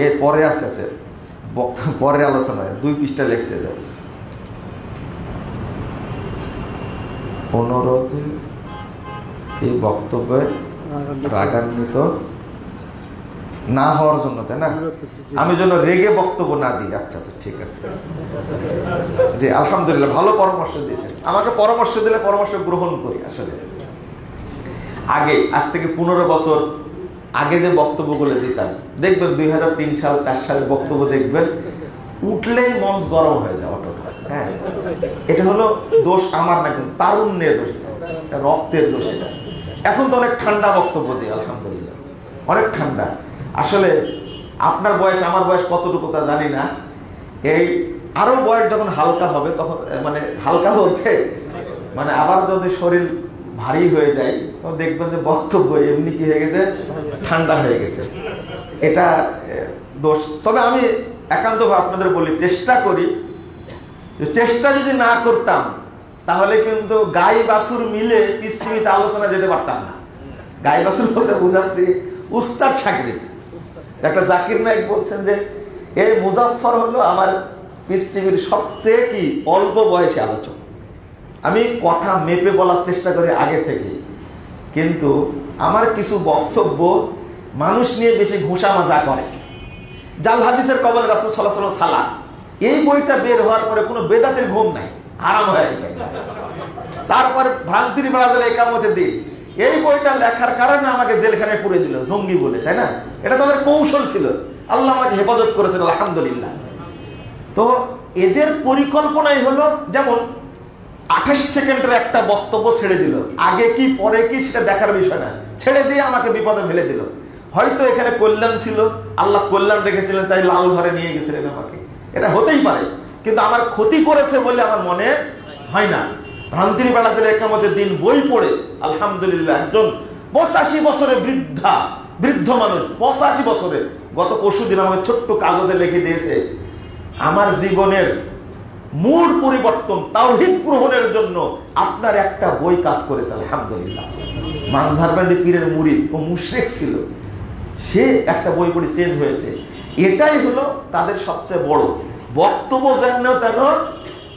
এর পরে আছে পরের আলোচনায় 2 পৃষ্ঠা লেখছে। অনুরোধে এই বক্তব্যে রাগান্বিত না হওয়ার জন্য, তাই না? আমি যেন রেগে বক্তব্য না দিই। আচ্ছা আচ্ছা, ঠিক আছে জি, আলহামদুলিল্লাহ, ভালো পরামর্শ দিয়েছেন। আমাকে পরামর্শ দিলে পরামর্শ গ্রহণ করি। আসলে আগে, আজ থেকে 15 বছর আগে যে বক্তব্যগুলো দিতাম, দেখবেন 2003 সাল 4 সালের বক্তব্য দেখবেন, উঠলেই মঞ্চ গরম হয়ে যায় অটোটা। হ্যাঁ, এটা হলো দোষ আমার না, কিন্তু তারুণ্যের দোষ, রক্তের দোষ। এখন তো অনেক ঠান্ডা বক্তব্য দিই, আলহামদুলিল্লাহ, অনেক ঠান্ডা। আসলে আপনার বয়স আমার বয়স কতটুকু তা জানি না। এই আরো বয়স যখন হালকা হবে, তখন মানে হালকা বলতে মানে আবার যদি শরীর ভারী হয়ে যায়, তখন দেখবেন যে বক্তব্য এমনি কি হয়ে গেছে, ঠান্ডা হয়ে গেছে। এটা দোষ। তবে আমি একান্তভাবে আপনাদের বলি, চেষ্টা করি। চেষ্টা যদি না করতাম তাহলে কিন্তু গাই বাছুর মিলে পৃথিবীতে আলোচনা যেতে পারতাম না। গাই বাছুর বলতে বুঝাচ্ছি উস্তাদ শাগরিদ। একটা জাকির নায়েক বলছেন যে এই মুজাফফর হলো আমার পৃথিবীর সবচেয়ে কি অল্প বয়সী আলোচক। আমি কথা মেপে বলার চেষ্টা করি আগে থেকে, কিন্তু আমার কিছু বক্তব্য মানুষ নিয়ে বেশি ঘুষা মাজা করে। জাল হাদিসের কবলে রাসূল সাল্লাল্লাহু আলাইহি ওয়াসাল্লাম সালাত, এই বইটা বের হওয়ার পরে কোনো বেদাতের ঘুম নাই, হারাম হয়ে গেছে। তারপরে ভ্রান্তির বাজালে একামতের দিন, এই বইটা লেখার কারণে আমাকে জেলখানায় পুরে দিল জঙ্গি বলে, তাই না? এটা তাদের কৌশল ছিল। আল্লাহ আমাকে হেফাজত করেছেন আলহামদুলিল্লাহ। তো এদের পরিকল্পনাই হলো, যেমন 28 সেকেন্ডের একটা বক্তব্য ছেড়ে দিল, আগে কি পরে কি সেটা দেখার বিষয় না, ছেড়ে দিয়ে আমাকে বিপদে ফেলে দিল। হয়তো এখানে কল্যাণ ছিল, আল্লাহ কল্যাণ রেখেছিলেন, তাই লাল ঘরে নিয়ে গেছিলেন আমাকে, এটা হতেই পারে। কিন্তু আমার ক্ষতি করেছে বলে আমার মনে হয় না। ভ্রান্তির বেড়াতে একামতের দিন বই পড়ে আলহামদুলিল্লাহ একজন 85 বছরে বৃদ্ধ মানুষ, 85 বছরে, গত পরশুদিন আমাকে ছোট্ট কাগজে লিখে দিয়েছে, আমার জীবনের মূল পরিবর্তন তাওহীদ গ্রহণের জন্য আপনার একটা বই কাজ করেছে আলহামদুলিল্লাহ। মানধারবান্ডি পীরের মুরিদ, ও মুশরিক ছিল, সে একটা বই পড়ে চেঞ্জ হয়েছে। এটাই হলো তাদের সবচেয়ে বড় বক্তব্য। যেন তেন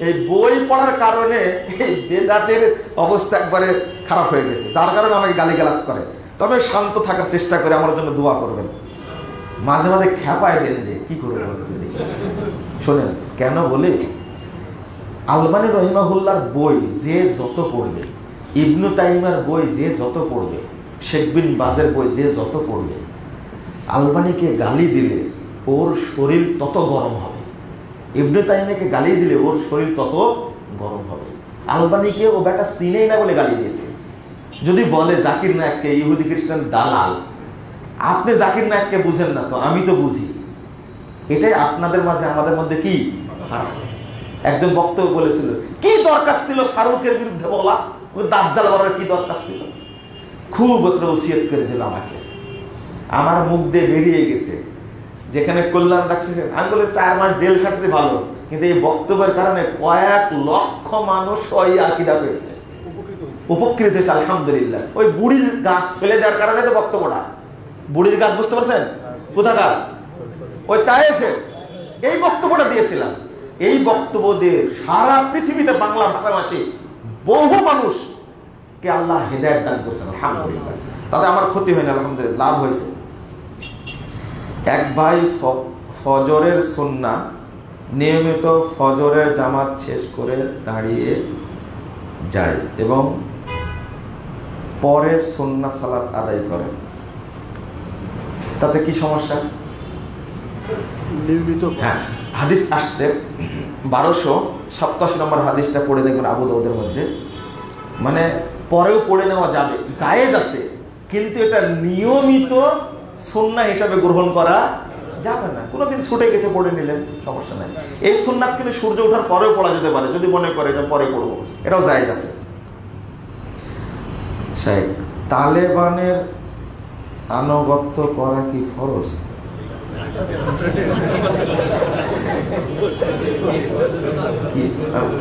এই বই পড়ার কারণে এই বেদাতের অবস্থা একবারে খারাপ হয়ে গেছে, যার কারণে আমাকে গালিগালাজ করে। তবে শান্ত থাকার চেষ্টা করে আমার জন্য দোয়া করবেন। মাঝে মাঝে খেপায় দেন যে কি করবেন। শোনেন কেন বলে, আলবানী রহিমাহুল্লাহর বই যে যত পড়বে, ইবনু তাইমিয়ার বই যে যত পড়বে, শেখ বিন বাজের বই যে যত পড়বে, আলবানীকে গালি দিলে ওর শরীর তত গরম হবে, ইবনু তাইমিয়াকে গালি দিলে ওর শরীর তত গরম হবে। আলবানীকে ও বেটা চিনেই না বলে গালি দিয়েছে। যদি বলে জাকির নায়েককে ইহুদি খ্রিস্টান দালাল, আপনি জাকির নায়েককে বুঝেন না, তো আমি তো বুঝি। এটাই আপনাদের মাঝে আমাদের মধ্যে কি ফারাক। একজন বক্তব্য বলেছিল, কি দরকার ছিল ফারুকের বিরুদ্ধে বলা, দাজ্জাল বলার কি দরকার ছিল। খুব একটা ওসিয়ত করে দিল আমাকে, আমার মুখ দিয়ে বেরিয়ে গেছে। যেখানে কল্যাণ রাখছে, আমি বলে 4 মাস জেল খাটছে ভালো, কিন্তু এই বক্তব্যের কারণে কয়েক লক্ষ মানুষ ওই আকীদা পেয়েছে, উপকৃত হয়েছে আলহামদুলিল্লাহ। ওই বুড়ির গাছ ফেলে দেওয়ার কারণে তো বক্তব্যটা, বুড়ির গাছ বুঝতে পারছেন কোথাকার, ওই তায়েফে এই বক্তব্যটা দিয়েছিলাম। এই বক্তব্য দিয়ে সারা পৃথিবীতে বাংলা ভাষাভাষী বহু মানুষকে আল্লাহ হেদায়েত দান করেছেন আলহামদুলিল্লাহ। তাতে আমার ক্ষতি হয়নি আলহামদুলিল্লাহ, লাভ হয়েছে। এক ভাই ফজরের সুন্নাহ নিয়মিত ফজরের জামাত শেষ করে দাঁড়িয়ে যায় এবং পরে সুন্নাহ সালাত আদায় করে, তাতে কি সমস্যা? হ্যাঁ, হাদিস আসছে 1287 নম্বর হাদিসটা পড়ে দেখবেন আবু দাউদের মধ্যে। মানে পরেও পড়ে নেওয়া যাবে, জায়েজ আছে, কিন্তু এটা নিয়মিত সুন্নাহ হিসাবে গ্রহণ করা যাবে না। কোনোদিন ছুটে গেছে পড়ে নিলেন, সমস্যা নাই। এই সুন্নাত কিন্তু সূর্য ওঠার পরেও পড়া যেতে পারে, যদি মনে করে এটা পরে পড়বো, এটাও জায়েজ আছে। শাইখ, তালেবানের আনুগত্য করা কি ফরজ? কি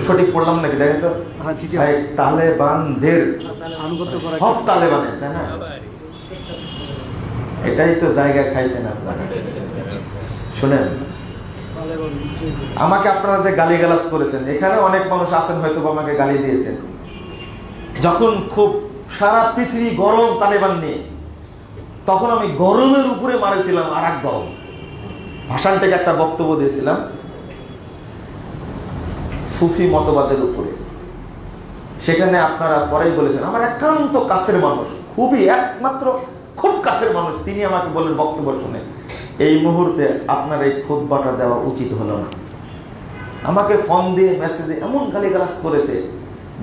সঠিক পড়লাম নাকি দেখেন তো? তালেবানদের আনুগত্য করা, সব তালেবানের, তাই না? এটাই তো জায়গা খাইছেন আপনারা। শুনেন, আমাকে আপনারা যে গালিগালাজ করেছেন, এখানে অনেক মানুষ আছেন হয়তো আমাকে গালি দিয়েছেন। যখন খুব সারা পৃথিবী গরম তালেবান নিয়ে, তখন আমি গরমের উপরে মারেছিলাম আর এক গরম। ভাষণ থেকে একটা বক্তব্য দিয়েছিলাম সুফি মতবাদের উপরে। সেখানে আপনারা পরেই বলেছেন, আমার একান্ত কাছের মানুষ, খুবই একমাত্র খুব কাছের মানুষ, তিনি আমাকে বলেন বক্তব্য শুনে, এই মুহূর্তে আপনার এই খুতবাটা দেওয়া উচিত হলো না। আমাকে ফোন দিয়ে মেসেজে এমন গালিগালাজ করেছে,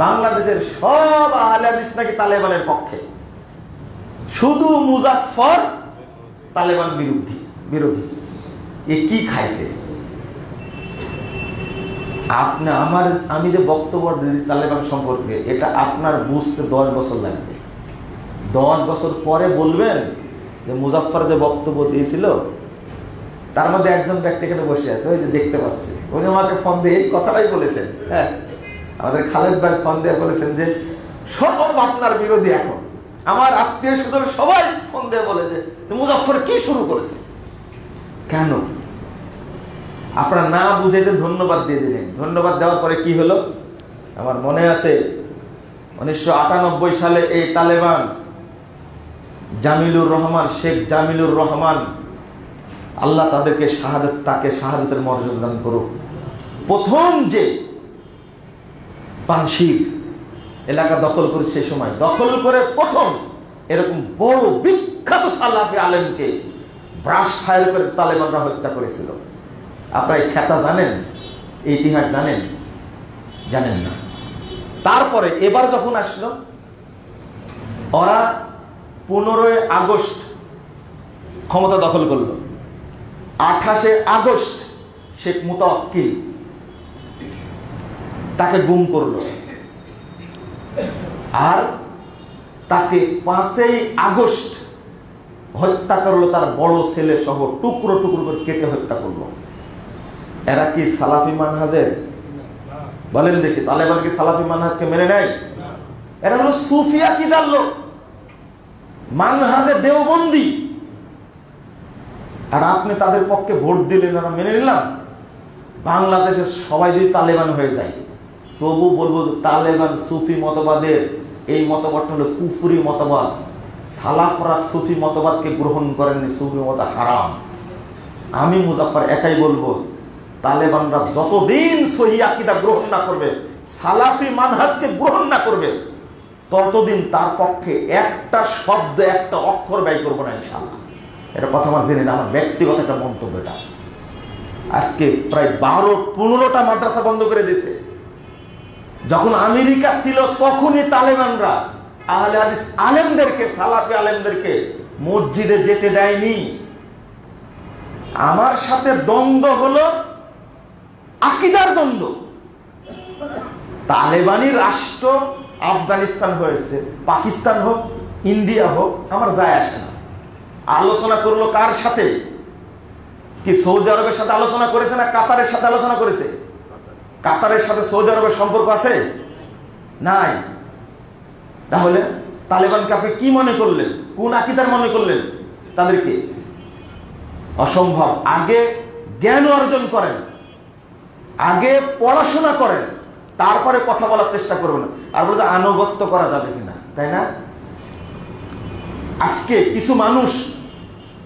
বাংলাদেশের সব আহলে হাদিস নাকি তালেবানের পক্ষে, শুধু মুজাফফর তালেবান বিরোধী। এ কি খাইছে? আমি যে বক্তব্য দিয়েছি তালেবান সম্পর্কে, এটা আপনার বুঝতে 10 বছর লাগবে। 10 বছর পরে বলবেন যে মুজাফফর যে বক্তব্য দিয়েছিল, তার মধ্যে একজন ব্যক্তি এখানে বসে আছে, ওই যে দেখতে পাচ্ছি, উনি আমাকে ফোন দিয়ে এই কথাটাই বলেছেন। হ্যাঁ, আমাদের খালেদ ভাই ফোন দিয়ে বলেছেন যে সব আপনার বিরোধী। এখন আমার আত্মীয় স্বজন সবাই ফোন দিয়ে বলে যে মুজাফফর কি শুরু করেছে। কেন? আপনারা না বুঝাইতে ধন্যবাদ দিয়ে দিলেন। ধন্যবাদ দেওয়ার পরে কি হলো? আমার মনে আছে 1998 সালে এই তালেবান জামিলুর রহমান, শেখ জামিলুর রহমান, আল্লাহ তাকে শাহাদাতের মর্যাদা দান করুক, প্রথম যে পানশির এলাকা দখল করে, সেই সময় দখল করে প্রথম এরকম বড় বিখ্যাত সালাফি আলেমকে ব্রাশ ফায়ার করে তালেবানরা হত্যা করেছিল। আপনারা এই খেতা জানেন, এই ইতিহাস জানেন? জানেন না। তারপরে এবার যখন আসলো, ওরা 15 আগস্ট ক্ষমতা দখল করলো। 28 আগস্ট শেখ মুতাওয়াক্কিল তাকে গুম করলো, আর তাকে 5 আগস্ট হত্যা করলো তার বড় ছেলে সহ, টুকরো টুকরো করে কেটে হত্যা করলো। এরা কি সালাফি মানহাজের? বলেন দেখি, তালেবান কি সালাফি মানহাজকে মেনে নেয়? এরা হলো সুফি আকীদার লোক, মানহাজে দেওবন্দি। আর আপনি তাদের পক্ষে ভোট দিলেন, আমরা মেনে নিলাম। বাংলাদেশের সবাই যদি তালেবান হয়ে যায়, তবু বলবো তালেবান সুফি মতবাদের এই মতবাদটা হলো কুফরি মতবাদ। সালাফরা সুফি মতবাদকে গ্রহণ করেননি, সুফি মত হারাম। আমি মুজাফফর একাই বলবো, তালেবানরা যতদিন সহিহ আকীদা গ্রহণ না করবে, সালাফি মানহাজকে গ্রহণ না করবে, ততদিন তার পক্ষে একটা শব্দ, একটা অক্ষর ব্যয় করবো না ইনশাআল্লাহ। এটা কথা আমার জেনে না, আমার ব্যক্তিগত একটা মন্তব্য। এটা আজকে প্রায় 12-15টা মাদ্রাসা বন্ধ করে দিয়েছে। যখন আমেরিকা ছিল তখনই তালেবানরা আহলে হাদিস আলেমদেরকে, সালাফি আলেমদেরকে মসজিদে যেতে দেয়নি। আমার সাথে দ্বন্দ্ব হলো আকীদার দ্বন্দ্ব। তালেবানি রাষ্ট্র আফগানিস্তান হয়েছে, পাকিস্তান হোক, ইন্ডিয়া হোক, আমার যায় আসে না। আলোচনা করলো কার সাথে? কি সৌদি আরবের সাথে আলোচনা করেছে না কাতারের সাথে আলোচনা করেছে? কাতারের সাথে সৌদি আরবের সম্পর্ক আছে? নাই। তাহলে তালেবানকে আপনি কি মনে করলেন? কোন আকীদার মনে করলেন তাদেরকে? অসম্ভব। আগে জ্ঞান অর্জন করেন, আগে পড়াশোনা করেন, তারপরে কথা বলার চেষ্টা করবেন। আর বলতে আনুগত্য করা যাবে কিনা, তাই না? আজকে কিছু মানুষ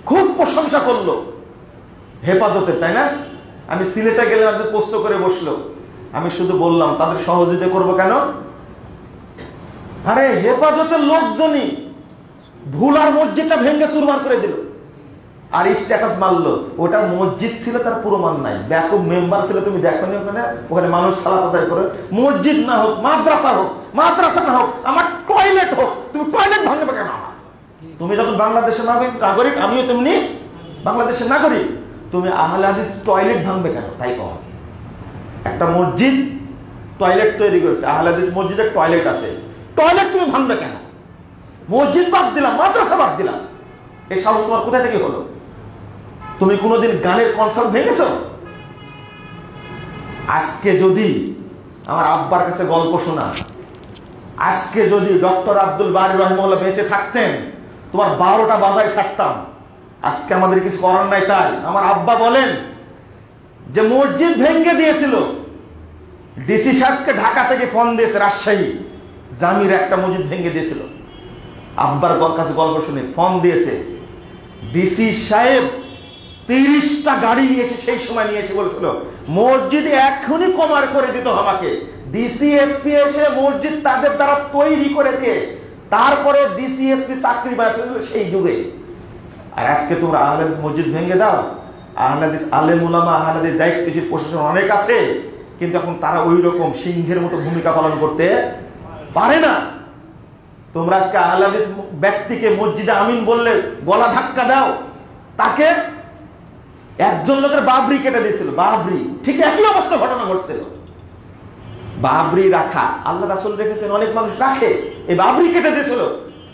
খুব প্রশংসা করলো হেফাজতের, তাই না? আমি সিলেটে গেলে আমাদের পোস্ট করে বসলো, আমি শুধু বললাম তাদের সহযোগিতা করবো কেন? আরে হেফাজতের লোকজনই ভুলার মসজিদটা ভেঙে চুরমার করে দিল, আর স্ট্যাটাস মারলো ওটা মসজিদ ছিল, তার প্রমাণ নাই। ব্যাপক মেম্বার ছিল, তুমি দেখো নি ওখানে? ওখানে মানুষ সালাত আদায় করে। মসজিদ না হোক, মাদ্রাসা হোক, মাদ্রাসা না হোক, আমার টয়লেট হোক, তুমি টয়লেট ভাঙবে কেন? তুমি যখন বাংলাদেশের নাগরিক, আমিও তেমনি বাংলাদেশের নাগরিক, তুমি আহলে হাদিস টয়লেট ভাঙবে কেন? তাই কও। একটা মসজিদ টয়লেট তৈরি করেছে, আহলে হাদিস মসজিদের টয়লেট আছে, টয়লেট তুমি ভাঙবে কেন? মসজিদ বাদ দিলাম, মাদ্রাসা বাদ দিলাম, এই সাহস তোমার কোথায় থেকে হলো? তুমি কোনোদিন গানের কনসার্ট ভেঙেছো? আজকে যদি আমার আব্বার কাছে গল্প শোনা, আজকে যদি ডক্টর আব্দুল বারী রহিমাহুল্লাহ বেঁচে থাকতেন, তোমার 12টা বাজায় ছাড়তাম। আজকে আমাদের কিছু করার নাই। তাই আমার আব্বা বলেন যে মসজিদ ভেঙে দিয়েছিল, ডিসি সাহেবকে ঢাকা থেকে ফোন দিয়েছে, রাজশাহী জামির একটা মসজিদ ভেঙে দিয়েছিল। আব্বার কাছে গল্প শুনে ফোন দিয়েছে, ডিসি সাহেব 30টা গাড়ি নিয়ে এসে সেই সময় নিয়ে এসে বলছিল মসজিদ এখনই কমার করে দিত আমাকে। ডিসিএসপি এসে মসজিদ তাদের দ্বারা তৈরি করে দিয়ে তারপরে ডিসিএসপি চাকরি পাইছিল সেই যুগে। আর আজকে তোমরা আহলে হাদিস মসজিদ ভেঙে দাও। আহলে হাদিস আলেম উলামা, আহলে হাদিস দায়িত্বশীল প্রশাসন অনেক আছে, কিন্তু এখন তারা ওই রকম সিংহের মতো ভূমিকা পালন করতে পারে না। তোমরা আজকে আহলে হাদিস ব্যক্তিকে মসজিদে আমিন বললে গলা ধাক্কা দাও, তাকে একজন লোকের বাবরি কেটে দিয়েছিল। বাবরি ঠিক একই অবস্থা ঘটনা ঘটছিল। বাবরি রাখা আল্লাহ রাসূল রেখেছেন, অনেক মানুষ রাখে, এই বাবরি কেটে দিয়েছিল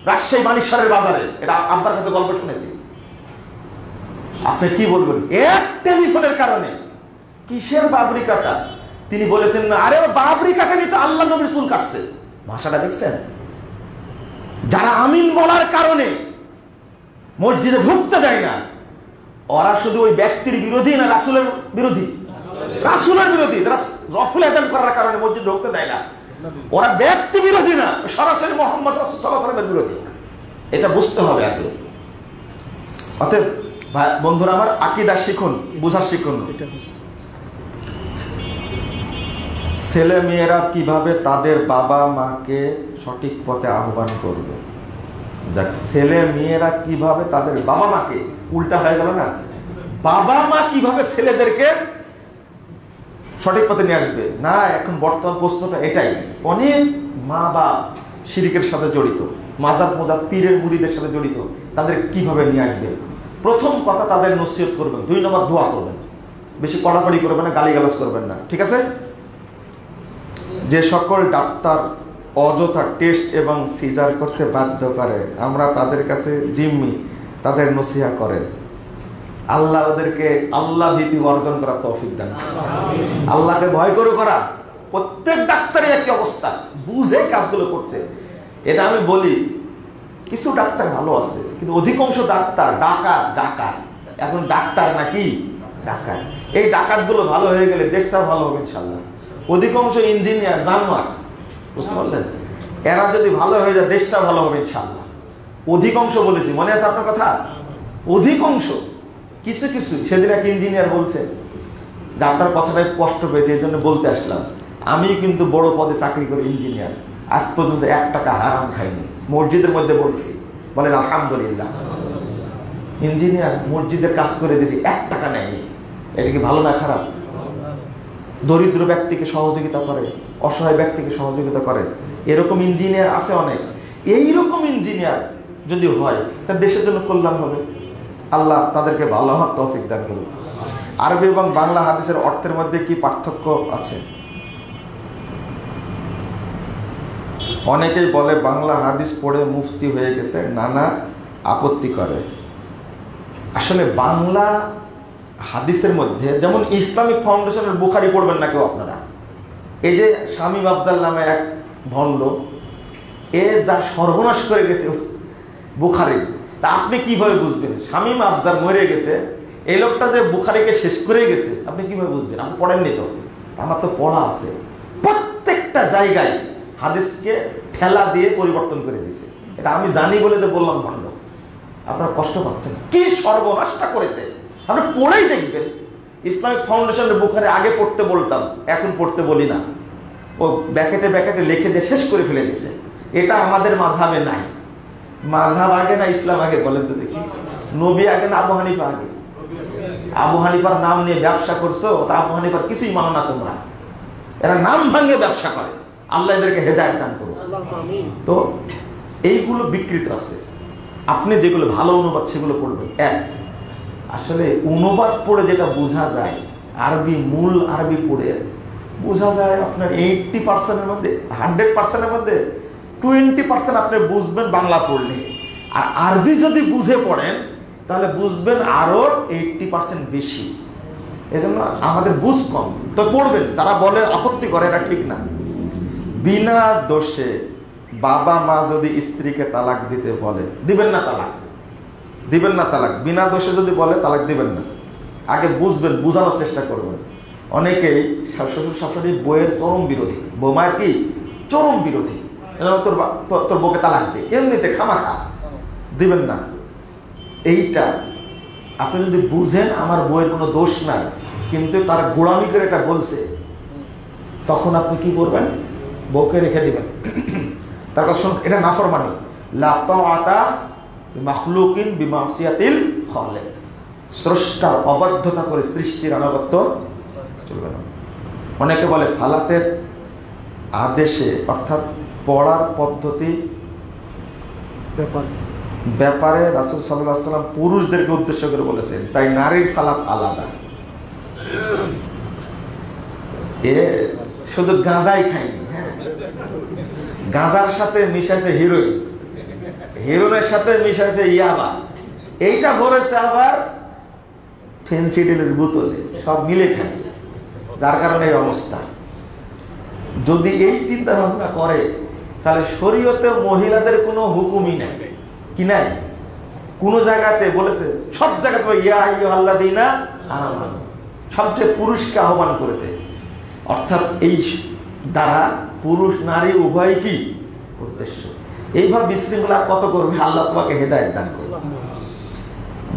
রাজশাহী মানিকশালের বাজারে। এটা আব্বার কাছে গল্প শুনেছি। আপনি কি বলবেন? এক টেলিফোনের কারণে। কিসের বাবরি কাটা? তিনি বলেছেন না, আরে বাবরি কাটেনি তো, আল্লাহ নবীর চুল কাটছে। ভাষাটা দেখছেন? যারা আমিন বলার কারণে মসজিদে ঢুকতে দেয় না, ওরা শুধু ওই ব্যক্তির বিরোধী না রাসূলের বিরোধী? রাসূলের বিরোধী। তারা রফুল আযান করার কারণে মসজিদ ঢুকতে দেয় না। ওরা ব্যক্তি বিরোধী না, সরাসরি মুহাম্মদ রাসূল সাল্লাল্লাহু আলাইহি ওয়াসাল্লামের বিরোধী। এটা বুঝতে হবে আগে। অতএব বন্ধুরা আমার, আকীদা শিখুন, বুঝা শিখুন। ছেলে মেয়েরা কিভাবে তাদের বাবা মাকে সঠিক পথে আহ্বান করবে? যাক, ছেলে মেয়েরা কিভাবে তাদের বাবা মাকে উল্টা হয়ে গেল না। বাবা মা কিভাবে ছেলেদেরকে সঠিক পথে নিয়ে আসবে না, এখন বর্তমান প্রশ্নটা এটাই। অনেক মা বাপ শিরকের সাথে জড়িত, মাজার পূজা পীরের মুরিদের সাথে জড়িত, তাদের কিভাবে নিয়ে আসবে? প্রথম কথা তাদের নসিহত করবেন, 2 নম্বর দোয়া করবেন, বেশি কড়াকড়ি করবেন না, গালিগালাজ করবেন না, ঠিক আছে? যে সকল ডাক্তার অযথা টেস্ট এবং সিজার করতে বাধ্য করে, আমরা তাদের কাছে জিম্মি, তাদের নসিহা করেন। আল্লাহ ওদেরকে আল্লাহ ভীতি অর্জন করার তৌফিক দান করুন। আল্লাহকে ভয় করে করা। প্রত্যেক ডাক্তারের একই অবস্থা, বুঝে কাজগুলো করছে। এটা আমি বলি, কিছু ডাক্তার ভালো আছে, কিন্তু অধিকাংশ ডাক্তার ডাকাত। এখন ডাক্তার নাকি ডাকাত। এই ডাকাতগুলো ভালো হয়ে গেলে দেশটা ভালো হবে ইনশাল্লাহ। অধিকাংশ ইঞ্জিনিয়ার জানোয়ার, বুঝতে পারলেন? এরা যদি ভালো হয়ে যায় দেশটা ভালো হবে ইনশাল্লাহ। অধিকাংশ বলেছি, মনে আছে আপনার কথা? অধিকাংশ, কিছু কিছু। সেদিন এক ইঞ্জিনিয়ার বলছে যে আপনার কথাটাই কষ্ট পেয়েছে, এই জন্য বলতে আসলাম। আমি কিন্তু বড় পদে চাকরি করি, ইঞ্জিনিয়ার, আজ পর্যন্ত 1 টাকা হারাম খাইনি। মসজিদের মধ্যে বলছি, বলেন আলহামদুলিল্লাহ। ইঞ্জিনিয়ার মসজিদের কাজ করে দিয়েছি, 1 টাকা নেয়নি। এটা কি ভালো না খারাপ? দরিদ্র ব্যক্তিকে সহযোগিতা করে, অসহায় ব্যক্তিকে সহযোগিতা করে, এরকম ইঞ্জিনিয়ার আছে অনেক। এইরকম ইঞ্জিনিয়ার যদি হয় তার দেশের জন্য কল্যাণ হবে। আল্লাহ তাদেরকে ভালো হওয়ার তৌফিক দান করুন। আরবি এবং বাংলা হাদিসের অর্থের মধ্যে কি পার্থক্য আছে? অনেকেই বলে বাংলা হাদিস পড়ে মুফতি হয়ে গেছে, নানা আপত্তি করে। আসলে বাংলা হাদিসের মধ্যে, যেমন ইসলামিক ফাউন্ডেশনের বুখারি পড়বেন না কেউ আপনারা। এই যে শামীম আফজাল নামে এক ভণ্ড, এ যা সর্বনাশ করে গেছে বুখারি, তা আপনি কিভাবে বুঝবেন? শামীম আফজাল মরে গেছে, এই লোকটা যে বুখারিকে শেষ করে গেছে, আপনি কিভাবে বুঝবেন? আপনি পড়েননি তো? আমার তো পড়া আছে। প্রত্যেকটা জায়গায় হাদিসকে ঠেলা দিয়ে পরিবর্তন করে দিছে। এটা আমি জানি বলে তো বললাম ভণ্ড। আপনারা কষ্ট পাচ্ছেন, কি সর্বনাশটা করেছে আপনি পড়েই দেখবেন। ইসলামিক ফাউন্ডেশনের বুখারি আগে পড়তে বলতাম, এখন পড়তে বলি না। ও ব্যাকেটে ব্যাকেটে লিখে দিয়ে শেষ করে ফেলে দিছে। এটা আমাদের মাযহাবে নাই। মাযহাব আগে না ইসলাম আগে? বলেন তো দেখি। নবী আগে না আবু হানিফা আগে? আবু হানিফার নাম নিয়ে ব্যবসা করছো, তা আবু হানিফার কিছুই মানো না তোমরা। এরা নাম ভাঙে ব্যবসা করে। আল্লাহ এদেরকে হেদায়েত দান করুন। তো এইগুলো বিকৃত আছে। আপনি যেগুলো ভালো অনুবাদ সেগুলো পড়বেন। আসলে অনুবাদ পড়ে যেটা বোঝা যায়, আরবি মূল আরবি পড়ে বোঝা যায় আপনার 80%-এর মধ্যে, 100%-এর মধ্যে 20% আপনি বুঝবেন বাংলা পড়লে। আর আরবি যদি বুঝে পড়েন তাহলে বুঝবেন আরো 80% বেশি। এজন্য আমাদের বুঝ কম, তো পড়বেন। যারা বলে আপত্তি করে, এটা ঠিক না। বিনা দোষে বাবা মা যদি স্ত্রীকে তালাক দিতে বলে, দিবেন না তালাক, দিবেন না তালাক। বিনা দোষে যদি বলে তালাক দিবেন না। আগে বুঝবেন, বুঝানোর চেষ্টা করবেন। অনেকেই শ্বশুর শাশুড়ি বইয়ের চরম বিরোধী, বৌমার কি চরম বিরোধী, তোর বউকে তালাক দে, এমনিতে খামাখা, দিবেন না। এইটা আপনি যদি বুঝেন আমার বইয়ের কোনো দোষ নাই, কিন্তু তার গোড়ামি করে এটা বলছে, তখন আপনি কি করবেন? বউকে রেখে দিবেন। তার কথা শুনুন, এটা নাফরমানি। লা তাআতা মাখলুকিন বিমাসিয়াতিল খালিক। স্রষ্টার অবাধ্যতা করে সৃষ্টির আনুগত্য চলবে না। অনেকে বলে সালাতের আদেশে, অর্থাৎ পড়ার পদ্ধতি ব্যাপারে রাসূল সাল্লাল্লাহু আলাইহি ওয়াসাল্লাম পুরুষদেরকে উদ্দেশ্য করে বলেছেন, তাই নারীর সালাত আলাদা। এ শুধু গাঁজাই খায়নি, হ্যাঁ, গাঁজার সাথে মিশাইছে হিরোইন, হিরোইনের সাথে মিশাইছে ইয়াবা, এইটা ভরেছে আবার ফেন্সিডিলের বোতলে, সব মিলে খাইছে, যার কারণে এই অবস্থা। যদি এই চিন্তা ভাবনা করে তাহলে শরীয়তে মহিলাদের কোনো হুকুমই নাই, কি নাই? কোন জায়গাতে বলেছে? সব জায়গাতে ইয়া আইয়ুহাল্লাযীনা আমানু, সবচেয়ে পুরুষকে আহ্বান করেছে। অর্থাৎ এই দ্বারা পুরুষ নারী উভয় কি উদ্দেশ্য। এইভাবে বিশৃঙ্খলা কত করবে? আল্লাহ তোমাকে হেদায়েত দান করুন।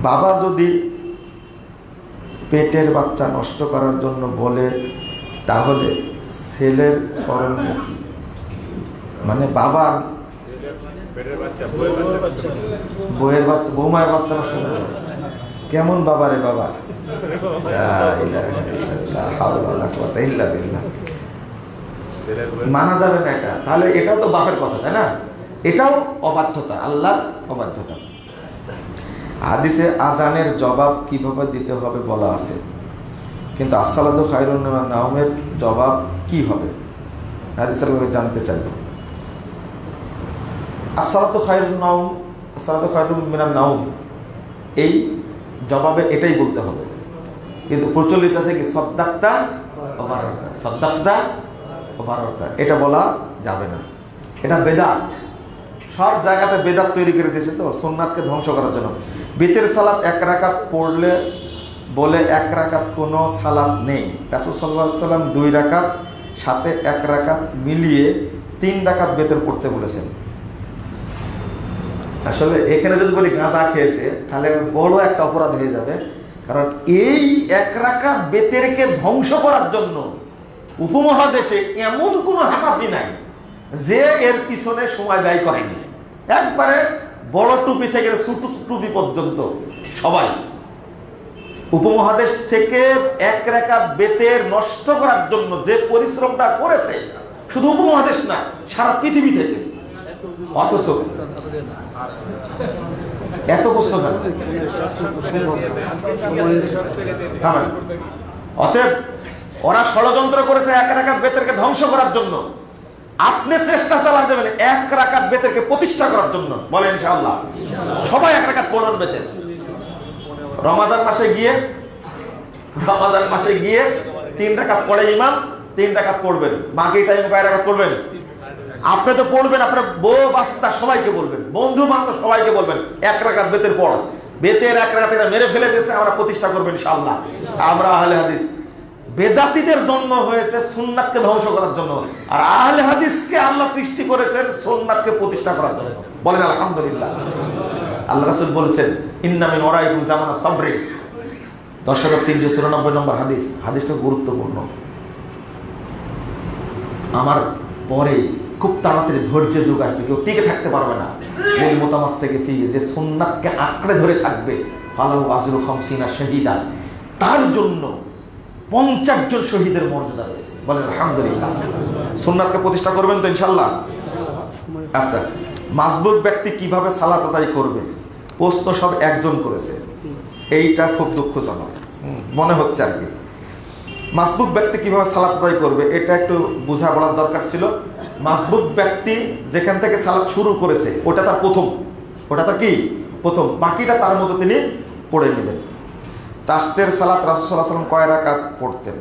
বাবা যদি পেটের বাচ্চা নষ্ট করার জন্য বলে, তাহলে ছেলের করণীয় কি? মানে বাবার বউয়ের বাচ্চা, বৌমায়ের বাচ্চা নষ্ট করে, কেমন বাবা রে বাবা, মানা যাবে না এটা। তাহলে এটাও তো বাপের কথা, তাই না? এটাও অবাধ্যতা, আল্লাহর অবাধ্যতা। হাদিসে আজানের জবাব কিভাবে দিতে হবে বলা আছে, কিন্তু আসসালাতু খায়রুন মিনান নাওমের জবাব কি হবে হাদিসের জানতে চাইব। আসসালাতু খায়রুন নাওম, আসসালাতু খায়রুন মিনান নাওম, এই জবাবে এটাই বলতে হবে। কিন্তু প্রচলিত আছে কি সদ্দাক্তা ওবারতা, সদ্দাক্তা ওবারতা, এটা বলা যাবে না। এটা বেদাত, সব জায়গাতে বেদাত তৈরি করে দিয়েছে তো সুন্নাতকে ধ্বংস করার জন্য। বিতের সালাত 1 রাকাত পড়লে বলে 1 রাকাত কোনো সালাত নেই। রাসূল সাল্লাল্লাহু আলাইহি ওয়াসাল্লাম 2 রাকাত সাথে 1 রাকাত মিলিয়ে 3 রাকাত বেতের পড়তে বলেছেন। আসলে এখানে যদি বলি গাঁজা খেয়েছে তাহলে বড় একটা অপরাধ হয়ে যাবে, কারণ এই 1 রাকাত বেতেরকে ধ্বংস করার জন্য উপমহাদেশে এমন কোনো হানাফি নাই যে এর পিছনে সময় ব্যয় করেনি। একবারে বড় টুপি থেকে ছোট টুপি পর্যন্ত সবাই উপমহাদেশ থেকে 1 রাকাত বেতের নষ্ট করার জন্য যে পরিশ্রমটা করেছে, শুধু উপমহাদেশ না সারা পৃথিবী থেকে। অথচ এত প্রশ্ন কেন? অতএব ওরা ষড়যন্ত্র করেছে 1 রাকাত বেতেরকে ধ্বংস করার জন্য। আপনি চেষ্টা চালান যাবেন 1 রাকাত বেতেরকে প্রতিষ্ঠা করার জন্য। বলেন ইনশাআল্লাহ সবাই 1 রাকাত পড়বেন বেতের। রমাদান মাসে গিয়ে 3 রাকাত পড়ে ইমাম, 3 রাকাত পড়বেন। বাকি টাইম কয় রাকাত পড়বেন? আপনি তো পড়বেন, আপনার বউ বাচ্চা সবাইকে বলবেন, বন্ধু বান্ধব সবাইকে বলবেন 1 রাকাত বেতের পড়। বেতের 1 রাকাত মেরে ফেলে দিয়েছে, আমরা প্রতিষ্ঠা করবেন ইনশাআল্লাহ। আমরা আহলে হাদিস, বেদাতীদের জন্ম হয়েছে সুন্নাতকে ধ্বংস করার জন্য, আর আহলে হাদিসকে আল্লাহ সৃষ্টি করেছেন সুন্নাতকে প্রতিষ্ঠা করার জন্য। বলেন আলহামদুলিল্লাহ। আল্লাহ রাসূল বলেছেন ইন্না মিন ওয়ারাইকুম জামানা সাবরি, 10,394 নম্বর হাদিস। হাদিসটা গুরুত্বপূর্ণ। আমার পরে খুব তাড়াতাড়ি ধৈর্য যুগ আসবে, কেউ টিকে থাকতে পারবে না। এই মোতামাস থেকে ফিরে যে সুন্নাতকে আঁকড়ে ধরে থাকবে, ফালাহু আজরু 50 শাহীদা, তার জন্য 50 জন শহীদের মর্যাদা রয়েছে। বলেন আলহামদুলিল্লাহ। সুন্নাতকে প্রতিষ্ঠা করবেন তো ইনশাআল্লাহ? আচ্ছা, মাসবুক ব্যক্তি কিভাবে সালাত আদায় করবে? প্রশ্ন সব একজন করেছে, এইটা খুব দুঃখজনক মনে হচ্ছে আর কি। মাসবুক ব্যক্তি কিভাবে সালাত আদায় করবে এটা একটু বোঝা বলার দরকার ছিল। মাসবুক ব্যক্তি যেখান থেকে সালাত শুরু করেছে ওটা তার প্রথম, ওটা তার কি প্রথম, বাকিটা তার মতো তিনি পড়ে নেবেন। তাশতের সালাত রাসূল সাল্লাল্লাহু আলাইহি ওয়াসাল্লাম কয় রাকাত পড়তেন?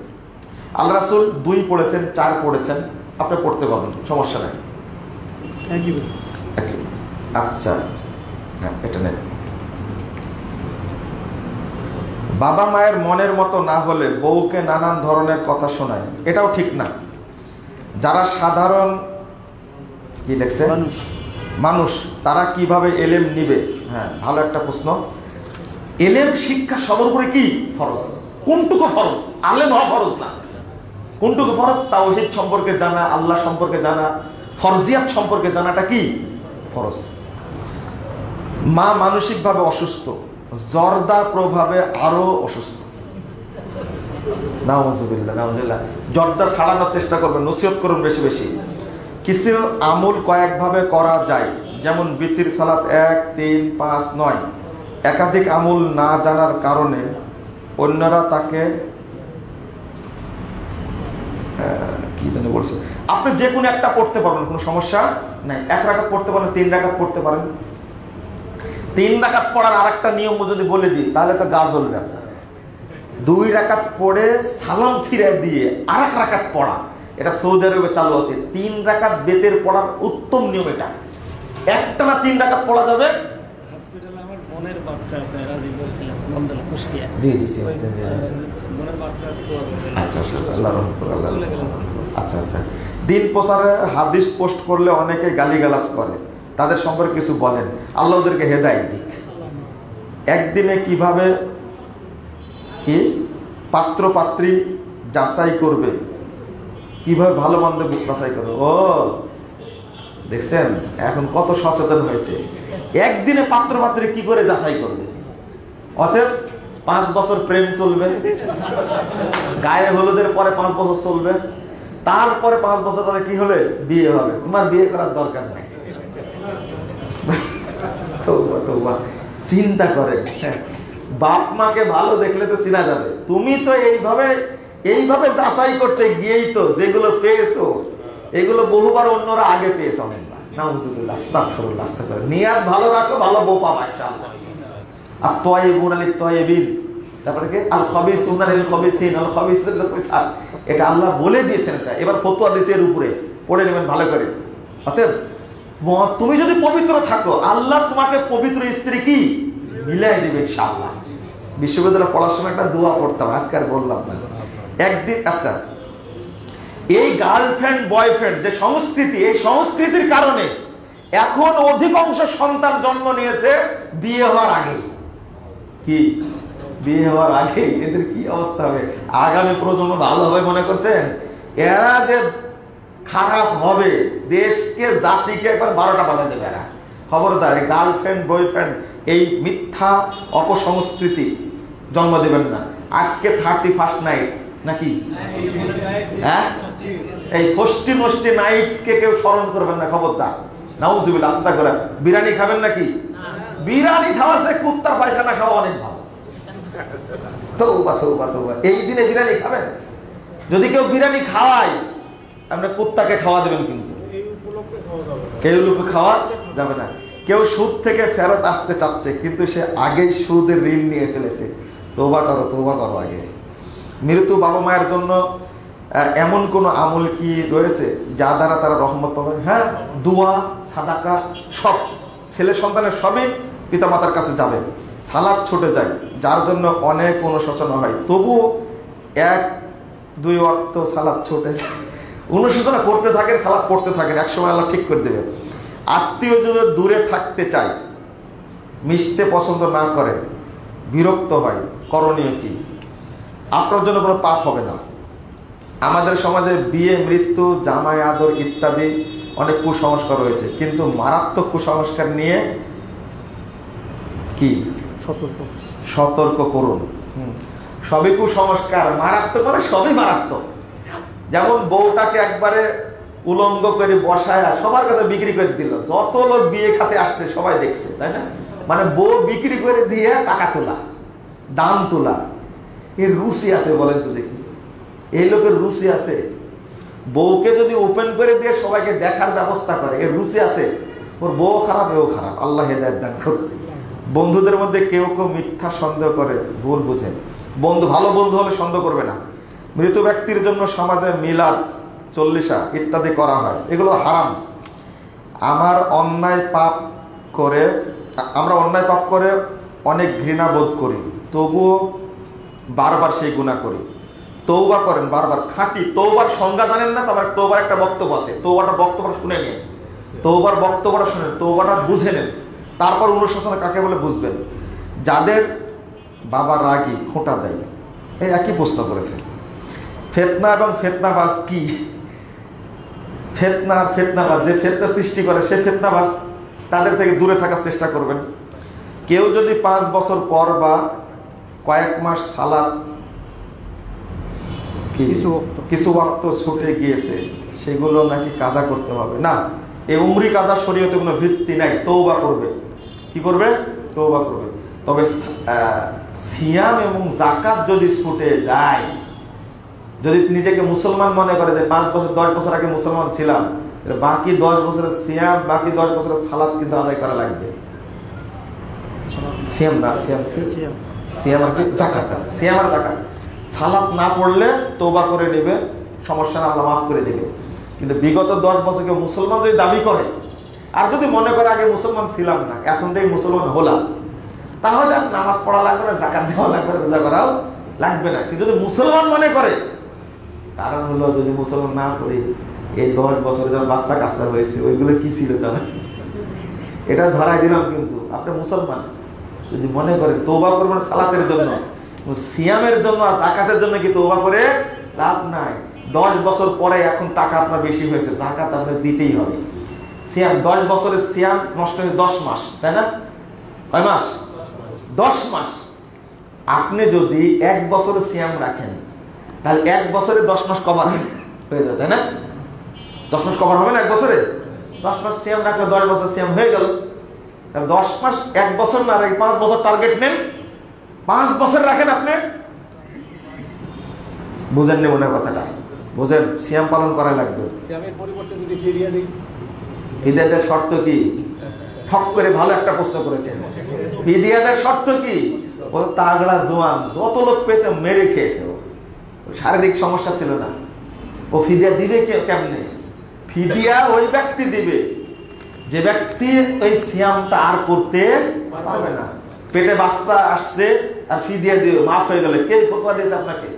আল্লাহ রাসূল 2 পড়েছেন, 4 পড়েছেন, আপনি পড়তে পারবেন, সমস্যা নাই। আচ্ছা, হ্যাঁ এটা নেই। বাবা মায়ের মনের মতো না হলে বউকে নানান ধরনের কথা শোনায়, এটাও ঠিক না। যারা সাধারণ কি লেখছে মানুষ তারা কিভাবে এলেম নিবে? হ্যাঁ, ভালো একটা প্রশ্ন। এলেম শিক্ষা সবার উপরে কি ফরজ? কোনটুকু ফরজ? আলেম হওয়া ফরজ না। কোনটুকু ফরজ? তাওহীদ সম্পর্কে জানা, আল্লাহ সম্পর্কে জানা, ফরজিয়াত সম্পর্কে জানাটা কি ফরজ। মা মানসিকভাবে অসুস্থ, জর্দা প্রভাবে আরো অসুস্থ, নাউযুবিল্লাহ নাউযুবিল্লাহ, জর্দা ছাড়ানোর চেষ্টা করবেন, নসিহত করুন বেশি বেশি। কিছু আমল কয়েকভাবে করা যায়, যেমন বিতির সালাত 1, 3, 5, 9। একাধিক আমল না জানার কারণে অন্যরা তাকে কি জানি বলছে। আপনি যে কোনো একটা পড়তে পারবেন, কোনো সমস্যা নাই। 1 রাকাত পড়তে পারেন, 3 রাকাত পড়তে পারেন। 3 রাকাত পড়ার আরেকটা নিয়ম যদি বলে দিই তাহলে তো গা জ্বলবে আপনার। 2 রাকাত পড়ে সালাম ফিরে দিয়ে আরেক রাকাত পড়া, এটা সৌদি আরবে চালু আছে। 3 রাকাত বেতের পড়ার উত্তম নিয়ম এটা। একটানা 3 রাকাত পড়া যাবে। হসপিটালে আমার বোনের বাচ্চা আছে, রাজি বলছিলাম, নন্দলা কুষ্টিয়া। জি জি জি। বোনের বাচ্চা আছে। আচ্ছা আচ্ছা, আল্লাহর রহমত আল্লাহ। আচ্ছা আচ্ছা, দিন প্রচারে হাদিস পোস্ট করলে অনেকে গালিগালাজ করে, তাদের সম্পর্কে কিছু বলেন। আল্লাহ ওদেরকে হেদায়েত দিক। একদিনে কিভাবে কি পাত্র পাত্রী যাচাই করবে, কিভাবে ভালো মন্দ যাচাই করবে? ও দেখছেন এখন কত সচেতন হয়েছে। একদিনে পাত্র পাত্রী কি করে যাচাই করবে? অতএব 5 বছর প্রেম চলবে, গায়ে হলুদের পরে 5 বছর চলবে, তারপরে 5 বছর পরে কি হলে বিয়ে হবে। তোমার বিয়ে করার দরকার নাই। চিন্তা করে, বাপ মাকে ভালো দেখলে তো চিনা যাবে। তুমি তো এইভাবে যাচাই করতে গিয়েই তো যেগুলো পেয়েছো এগুলো বহুবার অন্যরা আগে পেয়েছে অনেকবার। নাউজুবিল্লাহ, আস্তাগফিরুল্লাহ, আস্তাগফিরুল্লাহ। নিয়াত ভালো রাখো, ভালো বউ পাবা ইনশাআল্লাহ। আর তয়্যিবুনা লিত-তয়্যিবিন, তারপরে কি আল খাবিসুনা লিল খাবিসিন আল খাবিসুনা লিল খাবিসাত, এটা আল্লাহ বলে দিয়েছেন। এটা এবার ফতোয়া দিয়েছে এর উপরে, পড়ে নেবেন ভালো করে। অতএব তুমি যদি পবিত্র থাকো, আল্লাহ তোমাকে পবিত্র স্ত্রী কি মিলাই দিবে ইনশাআল্লাহ। বিশ্ববিদ্যালয়ে পড়ার সময় একটা দোয়া পড়তাম, আজকে আর বললাম না। একদিন, আচ্ছা, এই গার্লফ্রেন্ড বয়ফ্রেন্ড যে সংস্কৃতি, এই সংস্কৃতির কারণে এখন অধিকাংশ সন্তান জন্ম নিয়েছে বিয়ে হওয়ার আগে। কি বিয়ে হওয়ার আগে এদের কি অবস্থা হবে? আগামী প্রজন্ম ভালো হবে মনে করছেন? এরা যে খারাপ হবে, দেশকে জাতিকে একবার 12টা বাজায় দেবে এরা। খবরদার, গার্লফ্রেন্ড বয়ফ্রেন্ড এই মিথ্যা অপসংস্কৃতি জন্ম দেবেন না। আজকে 31st নাইট নাকি, হ্যাঁ, এই ফষ্টি নষ্টি নাইটকে কেউ স্মরণ করবেন না, খবরদার। নাউজুবিল্লাহ, আস্তা করে। বিরিয়ানি খাবেন নাকি? বিরিয়ানি খাওয়া সে কুত্তার পায়খানা খাওয়া অনেক ভালো। তওবা তওবা তওবা, এই দিনে বিরিয়ানি খাবেন? যদি কেউ বিরিয়ানি খাওয়ায়, আপনি কুত্তাকে খাওয়া দেবেন, কিন্তু এই উপলক্ষে খাওয়া যাবে না। কেউ সুদ থেকে ফেরত আসতে চাচ্ছে, কিন্তু সে আগেই সুদের ঋণ নিয়ে ফেলেছে। তওবা করো, তওবা করো আগে। মৃত্যু বাবা মায়ের জন্য এমন কোন আমল কি রয়েছে যা দ্বারা তারা রহমত পাবে? হ্যাঁ, দোয়া, সাদাকা, সব ছেলে সন্তানের সবই পিতামাতার কাছে যাবে। সালাত ছুটে যায়, যার জন্য অনেক অনুশোচনা হয়, তবুও 1-2 ওয়াক্ত সালাত ছুটে যায়। অনুশোচনা করতে থাকেন, সালাত পড়তে থাকেন, একসময় আল্লাহ ঠিক করে দেবে। আত্মীয় যদি দূরে থাকতে চায়, মিশতে পছন্দ না করে, বিরক্ত হয়, করণীয় কি? আপনার জন্য কোনো পাপ হবে না। আমাদের সমাজে বিয়ে, মৃত্যু, জামাই আদর ইত্যাদি অনেক কুসংস্কার রয়েছে, কিন্তু মারাত্মক কুসংস্কার নিয়ে কি সতর্ক করুন। সবই কুসংস্কার, মারাত্মক মানে সবই মারাত্মক। যেমন বউটাকে একবারে উলঙ্গ করে বসায় সবার কাছে বিক্রি করে দিল, যত লোক বিয়ে খাতে আসছে সবাই দেখছে, তাই না? মানে বউ বিক্রি করে দিয়ে টাকা তোলা, দাম তোলা, এর রুচি আছে বলেন তো দেখি? এই লোকের রুচি আছে? বউকে যদি ওপেন করে দিয়ে সবাইকে দেখার ব্যবস্থা করে, এর রুচি আছে? ওর বউ খারাপ, এও খারাপ, আল্লাহ হেদায়েত দান করুন। বন্ধুদের মধ্যে কেউ কেউ মিথ্যা সন্দেহ করে, ভুল বুঝেন। বন্ধু, ভালো বন্ধু হলে সন্দেহ করবে না। মৃত ব্যক্তির জন্য সমাজে মিলাদ, চল্লিশা ইত্যাদি করা হয়, এগুলো হারাম। আমরা অন্যায় পাপ করে অনেক ঘৃণা বোধ করি, তবুও বারবার সেই গুনাহ করি। তওবা করেন বারবার, খাঁটি তওবার সংজ্ঞা জানেন না? তোমার তওবার একটা বক্তব্য আছে, তওবাটা বক্তব্য শুনে নিন, তওবার বক্তব্যটা শুনেন, তওবাটা বুঝে নেন, তারপর অনুশোচনা কাকে বলে বুঝবেন। যাদের বাবা রাগী, খোঁটা দেয়, এই একই প্রশ্ন করেছে। ফিতনা এবং ফিতনাবাজ কি? ফিতনা আর ফিতনাবাজ, যে ফিতনা সৃষ্টি করে সে ফিতনাবাজ, তাদের থেকে দূরে থাকার চেষ্টা করবেন। কেউ যদি 5 বছর পর বা কয়েক মাস সালাত কিছু ওয়াক্ত ছুটে গিয়েছে, সেগুলো নাকি কাজা করতে হবে না। এই উমরি কাজা শরীয়তে কোনো ভিত্তি নাই। তওবা করবে। কি করবে? তওবা করবে। তবে সিয়াম এবং যাকাত যদি ছুটে যায়, যদি নিজেকে মুসলমান মনে করে যে 5 বছর 10 বছর আগে মুসলমান ছিলাম, বাকি 10 বছরের সিয়াম, বাকি 10 বছরের সালাত কিন্তু আদায় করা লাগবে। সিয়াম না, সিয়াম আর কি যাকাত, সিয়াম আর যাকাত। সালাত না পড়লে তওবা করে নেবে, সমস্যা না, আল্লাহ মাফ করে দেবে। কিন্তু বিগত 10 বছর কেউ মুসলমান যদি দাবি করে, আর যদি মনে করে আগে মুসলমান ছিলাম না, এখন থেকে মুসলমান হলাম, তাহলে নামাজ পড়া লাগবে না, যাকাত দেওয়া লাগবে না, রোজা করাও লাগবে না। কিন্তু যদি মুসলমান মনে করে, কারণ হলো যদি মুসলমান না করি, এই 10 বছরে যখন বাচ্চা কাচ্চা হয়েছে ওইগুলো কি ছিল তাহলে? এটা ধরাই দিলাম। কিন্তু আপনি মুসলমান যদি মনে করেন, তওবা করবেন সালাতের জন্য, সিয়ামের জন্য আর যাকাতের জন্য কি তওবা করে লাভ নাই। 10 বছর পরে এখন টাকা আপনার বেশি হয়েছে, যাকাত আপনার দিতেই হবে। সিয়াম 10 বছরের সিয়াম নষ্ট হয়ে 10 মাস, তাই না? কয় মাস? 10 মাস। আপনি যদি 1 বছরের সিয়াম রাখেন তাহলে 1 বছরে 10 মাস কভার হয়ে যাবে, তাই না? 10 মাস কভার হবে না 1 বছরে? 10 মাস সিয়াম রাখলে 10 বছর সিয়াম হয়ে গেল। 10 মাস 1 বছর না রাখে 5 বছর টার্গেট নেন, 5 বছর রাখেন আপনি। বুঝেন নি মনের কথাটা? বুঝেন, সিয়াম পালন করা লাগবে। সিয়ামের পরিবর্তে যদি ফিরিয়ে দিই, ফিদিয়াদের শর্ত কি? ঠক করে ভালো একটা প্রশ্ন করেছেন। ফিদিয়াদের শর্ত কি? ও তাগড়া জোয়ান, যত লোক পেয়েছে মেরে খেয়েছে, ও শারীরিক সমস্যা ছিল না। ও ফিদিয়া দিবে কেমনে? ফিদিয়া ওই ব্যক্তি দিবে যে ব্যক্তি ওই সিয়ামটা আর করতে পারবে না। পেটে বাচ্চা আসছে আর ফিদিয়া দিয়ে মাফ হয়ে গেলে কে ফতোয়া দিয়েছে আপনাকে?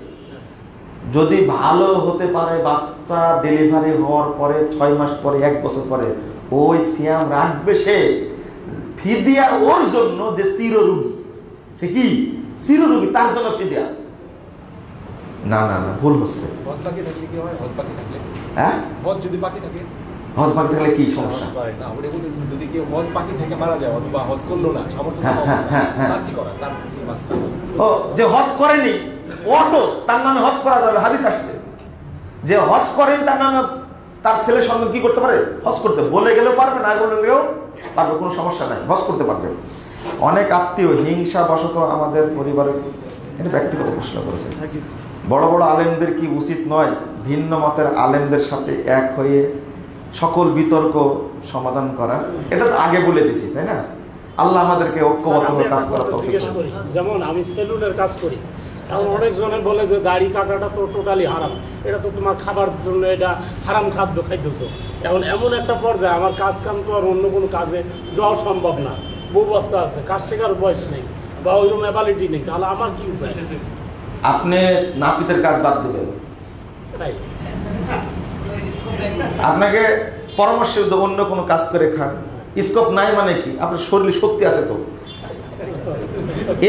যদি ভালো হতে পারে বাচ্চা ডেলিভারি হওয়ার পরে 6 মাস পরে 1 বছর পরে ওই সিয়াম রাখবে সে। ফিদিয়া ওর জন্য যে চিররোগী, সে কি চিররোগী, তার জন্য ফিদিয়া। না না না, ভুল হচ্ছে। হজ বাকি থাকলে কি হয়? হজ বাকি থাকলে, হ্যাঁ, হজ যদি বাকি থাকে, হজ বাকি থাকলে কি সমস্যা? না ওটা বলতেছি, যদি কেউ হজ বাকি থেকে মারা যায় অথবা হজ করলো না, সামর্থ্য হ্যাঁ, হ্যাঁ, হ্যাঁ, হ্যাঁ। তার কি করা? তার কি মাসলা? ও যে হজ করেনি অটো তার নামে হজ করা যাবে, হাদিস আসছে। যে হজ করেনি তার নামে তার ছেলে সন্তান কি করতে পারে? হজ করতে। বলে গেলেও পারবে, না বললেও পারবে, কোনো সমস্যা নাই, হজ করতে পারবে। অনেক আত্মীয় হিংসা বশত আমাদের পরিবারের, এটা ব্যক্তিগত প্রশ্ন করেছে, বড় বড় আলেমদের কি উচিত নয় ভিন্ন মতের আলেমদের সাথে এক হয়ে সকল বিতর্ক সমাধান করা? এটা তো আগে বলে দিছি, তাই না? আল্লাহ আমাদেরকে ঐক্যবদ্ধভাবে কাজ করার তৌফিক দান করুন। যেমন আমি সেলুনের কাজ করি, কারণ অনেকজনে বলে যে দাড়ি কাটাটা তো টোটালি হারাম, এটা তো তোমার খাবার জন্য এটা হারাম খাদ্য খাইতেছো। এখন এমন একটা পর্যায়ে আমার কাজ কাম তো আর অন্য কোনো কাজে যাওয়া সম্ভব না, বউ বাচ্চা আছে, কাজ শেখার বয়স নেই বা ওইরকম অ্যাবিলিটি নেই, তাহলে আমার কি উপায়? আপনি নাপিতের কাজ বাদ দেবেন। তাই আপনাকে পরামর্শ দেব অন্য কোনো কাজ করে খান। স্কোপ নাই মানে কি? আপনার শরীরে শক্তি আছে তো,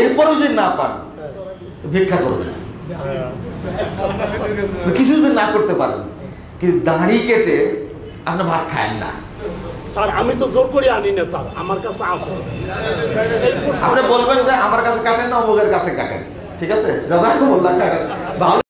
এরপরেও যদি না পান ভিক্ষা করবেন। কিছু যদি না করতে পারেন, কিন্তু দাড়ি কেটে আপনি ভাত খায়েন না। স্যার আমি তো জোর করে আনি না স্যার, আমার কাছে আসে। আপনি বলবেন যে আমার কাছে কাটেন না, অমুকের কাছে কাটেন, ঠিক আছে? জাযাকুমুল্লাহ খাইরান। ভালো।